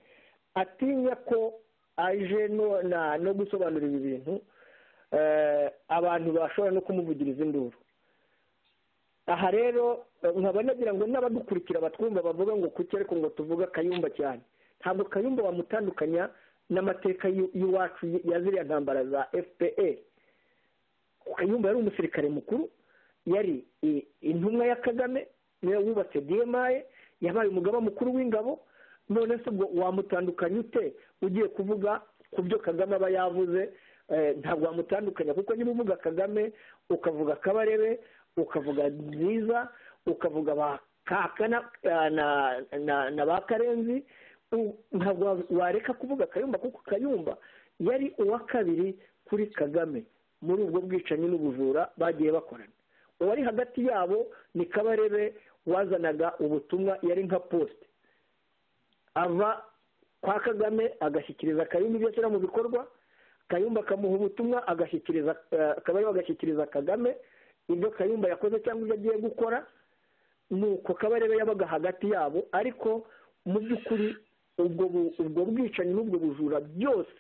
atinya ko aje no gusobanura ibi bintu abantu bashobora no kumuvugiriza induru. Aha rero nkaba nagira ngo n'abadukurikira batwumva bavuga ngo kuki ariko ngo tuvuga Kayumba cyane. Ntabwo Kayumba wamutandukanya n'amateka y'iwacu ya ziriya ntambara za FPR. Kayumba yari umusirikare mukuru, yari intumwa ya Kagame, niwe wubatse DMI, yabaye umugaba mukuru w'ingabo. None se ubwo wamutandukanya ute ugiye kuvuga ku byo Kagame aba yavuze? Ntabwo wamutandukanya, kuko niba uvuga Kagame ukavuga Kabarebe, ukavuga Nziza, ukavuga ba Kakana na ba Karenzi, ntabwo wareka kuvuga Kayumba, kuko Kayumba yari uwa kabiri kuri Kagame muri ubwo bwicanyi n'ubujura bagiye bakorana. Uwari hagati yabo ni Kabarebe wazanaga ubutumwa, yari nka post, ava kwa Kagame agashyikiriza Kayumba ibyo ashyira mu bikorwa, Kayumba akamuha ubutumwa agashyikiriza Kabarebe agashyikiriza Kagame ibyo Kayumba yakoze cyangwa ibyo agiye gukora. Nuko Kabarebe yabaga hagati yabo, ariko mu by'ukuri ubwo bwicanyi n'ubwo bujura byose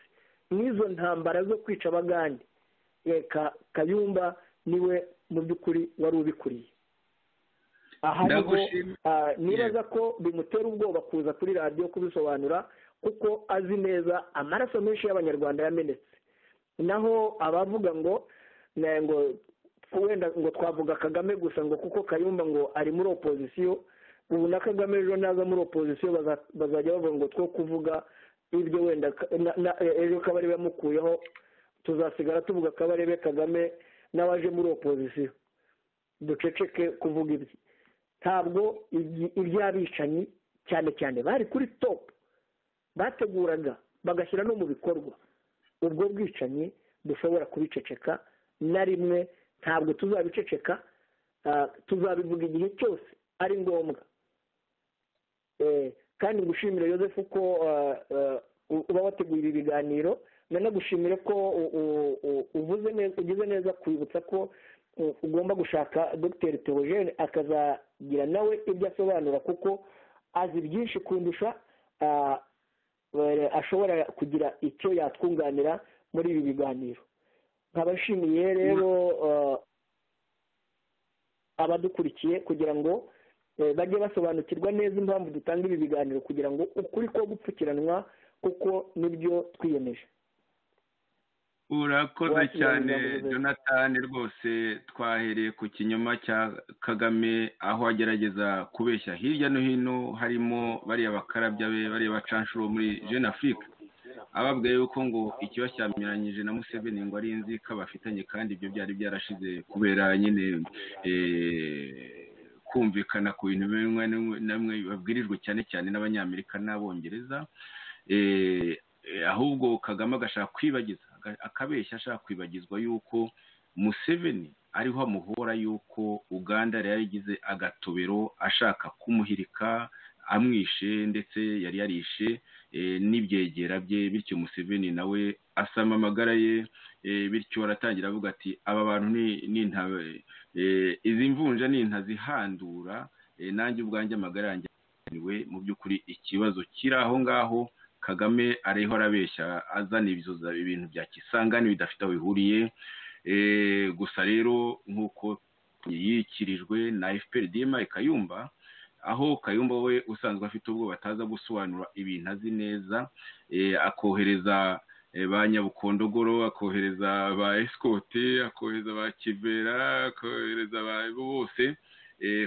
n'izo ntambara zo kwica abagande, Kayumba niwe mu by'ukuri wari ubikuriye. Aha nibaza ko bimutera ubwoba kuza kuri radiyo kubisobanura, kuko azi neza amaraso menshi y'abanyarwanda yamenetse. Naho abavuga ngo wenda ngo twavuga Kagame gusa ngo kuko Kayumba ngo ari muri opozisiyo, ubu na Kagame ejo naza muri opozisiyo bazajya bavuga ngo two kuvuga ibyo wenda ejo Kabarebe yamukuyeho, tuzasigara tuvuga Kabarebe Kagame n'abaje muri opozisiyo. Duceceke kuvuga ibyo. Ntabwo iby'abicanyi cyane cyane bari kuri top, bateguraga bagashyira no mu bikorwa ubwo bwicanyi dushobora kubiceceka na rimwe ntabwo tuzabiceceka, tuzabivuga igihe cyose ari ngombwa. Kandi ngushimire Joseph ko uba wateguye ibi biganiro, nanagushimire ko ugize neza kwibutsa ko ugomba gushaka Dr Theogene akazagira nawe ibyo asobanura, kuko azi byinshi kundusha, ashobora kugira icyo yatwunganira muri ibi biganiro. nkabashimiye rero abadukurikiye kugira ngo bajye basobanukirwa neza impamvu dutanga ibi biganiro, kugira ngo ukuri ko gupfukiranwa kuko nibyo twiyemeje. urakoze cyane Jonathan, rwose twahereye ku kinyoma cya Kagame aho agerageza kubeshya hirya no hino, harimo bariya bakarabya be, bariya bacanshuro muri Jeune Afrique, ababwiye yuko ngo ikibashyamiranyije na Museveni ngo ari inzika bafitanye, kandi ibyo byari byarashize kubera nyine kumvikana ku bintu bimwe namwe babwirijwe cyane cyane n'abanyamerika n'abongereza. Ahubwo Kagame agashaka kwibagiza, akabeshya ashaka kwibagizwa yuko Museveni ariho amuhora yuko Uganda yari yarigize agatobero ashaka kumuhirika amwishe, ndetse yari yarishe n'ibyegera bye, bityo Museveni nawe asama amagara ye, bityo aratangira avuga ati aba bantu ni izi mvunja ni intazihandura, nanjye ubwanjye amagara yanjye mu by'ukuri ikibazo kiri aho ngaho. Kagame ariho arabeshya azana ibintu bya kisangani bidafite aho bihuriye. Gusa rero nk'uko yikirijwe na FPRDM Kayumba, aho Kayumba we usanzwe afite ubwo bataza gusobanura ibintu azi neza, akohereza ba Nyabukondogoro, akohereza ba Escote, akohereza ba Kivera, akohereza bose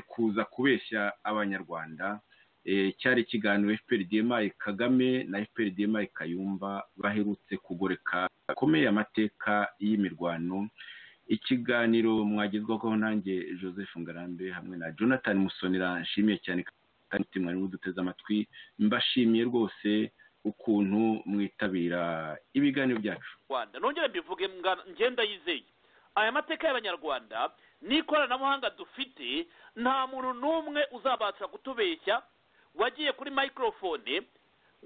kuza kubeshya abanyarwanda. Cyari ikiganiro FPRDM Kagame na FPRDM Kayumba baherutse kugoreka akomeye amateka y'imirwano. Ikiganiro mwagezwaho nanjye Joseph Ngarambe hamwe na Jonathan Musonera. Nshimiye cyane kandi mwari muduteze amatwi, mbashimiye rwose ukuntu mwitabira ibiganiro byacu. Rwanda nongere mbivuge, ngenda yizeye aya mateka y'abanyarwanda n'ikoranabuhanga dufite, nta muntu n'umwe uzabasha kutubeshya. Wagiye kuri microphone,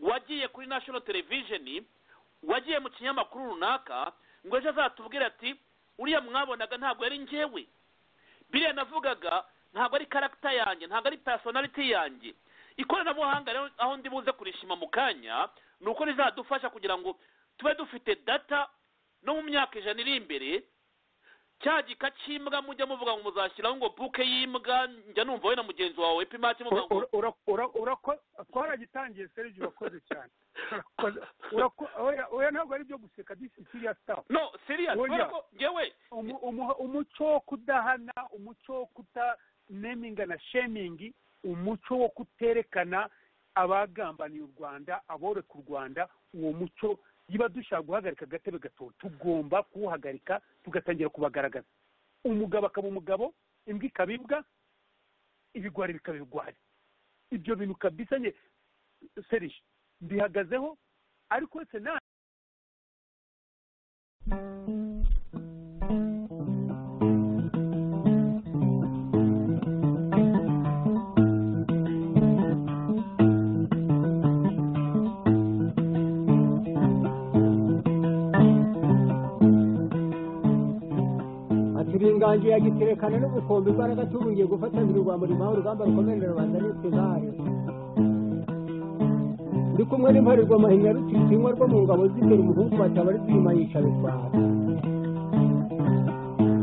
wagiye kuri national television, wagiye mu kinyamakuru runaka, ngo ejo azatubwira ati uriya mwabonaga ntabwo yari njyewe, biriya navugaga ntabwo ari character yanjye, ntabwo ari personality yanjye. Ikoranabuhanga rero aho ndi buze kurishima mu kanya nuko rizadufasha kugira ngo tube dufite data no mu myaka 100 iri imbere. Cya gika cy'imbwa mujya muvuga ngo muzashyiraho ngo buke y'imbwa, njya numva we na mugenzi wawe Epimati muvuga ngo twaragitangiye Serge, urakoze cyane. Oya ntabwo ari byo guseka, this is serious stuff. No, serious. Ngewe umuco wo kudahana, umuco wo kutaneminga na shaming, umuco wo kuterekana abagambaniye u Rwanda, aboreka u Rwanda, uwo muco niba dushaka guhagarika agatebe gato tugomba kuwuhagarika, tugatangira kubagaragaza. Umugabo akaba umugabo, imbwa ikaba imbwa, ibigwari bikaba ibigwari. Ibyo bintu kabisa nye Serge mbihagazeho, ariko wese na inganji yagiterekana n'ubukombe imbaraga tubungiye gufatanira urwambo rimaho urugamba rukomerera rubanda n'ituzare. Ndi kumwe n'imparirwa mahinya rutinywa rwo mu ngabo z'imbere, umuhungu bataba ari twima yica bitwara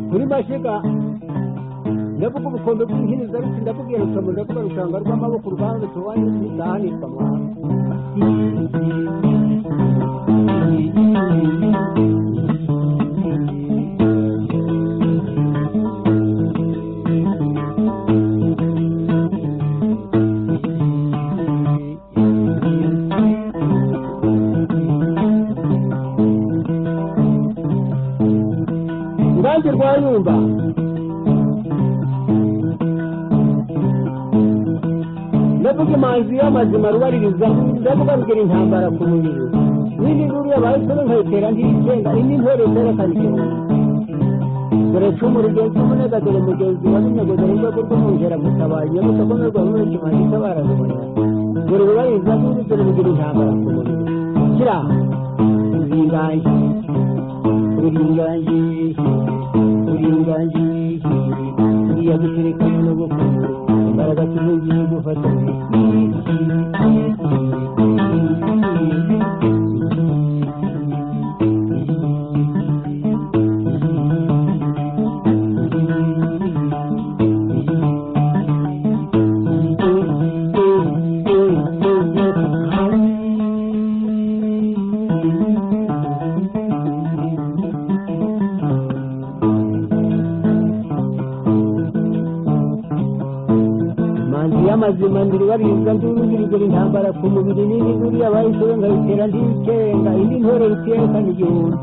kuri mashiga. Ndavuga ubukombe bw'inkiniza ruti, ndabubwira rukamu, ndavuga rushanga rw'amaboko, urugamba tuwanye n'izahanirwa mwana. Rwayumba ndavuga imanzi y'amazima rubaririza, ndavuga rugira intambara ku mubiri n'indi nkuru yabaye isoro nkayitera ntiyigenga, indi ntore zerekana igihumbi. dore cumu rugenzi umunega dore mugenzi wa runego dore rwego rw'umwungera mutabaye mutakomerwa n'uwenshi manita barazibonera dore rubariza n'undi dore rugira intambara ku mubiri kira uringanji uringanji uringanji uriya guterekana n'ubukungu imbaraga tuzingiye gufatanya amazima ndiri barinza ndurugirigura intambara ku mubiri n'ibiguri abayishobe nkayitera ndikenga indi ntore rutiyekana igihumbi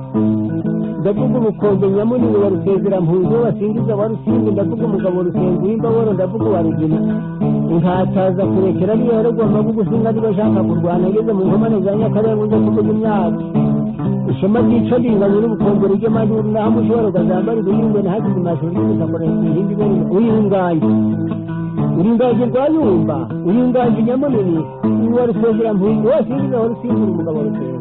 ndavuga ubukombe nyamunini wa rusezera mpunzi basingiza wa rusimbi ndavuga umugabo rusenga w'imbaboro ndavuga wa rugina inkataza kurekera niyo yaragomba gugusinga niba ashaka kurwana ageze mu nkomane za nyakarenga uze kuvuga imyaka ishema ryica ringanye n'ubukombe ry'amajuru naho mushobora ukazambara ibihingwe ntagize amashuri y'ubutaka n'ibindi bintu uyinganye uringaje rwayumba uringaje nyamunini uwa rusengera mpunzi wose yinjiza wa rusimbura umugabo rusengera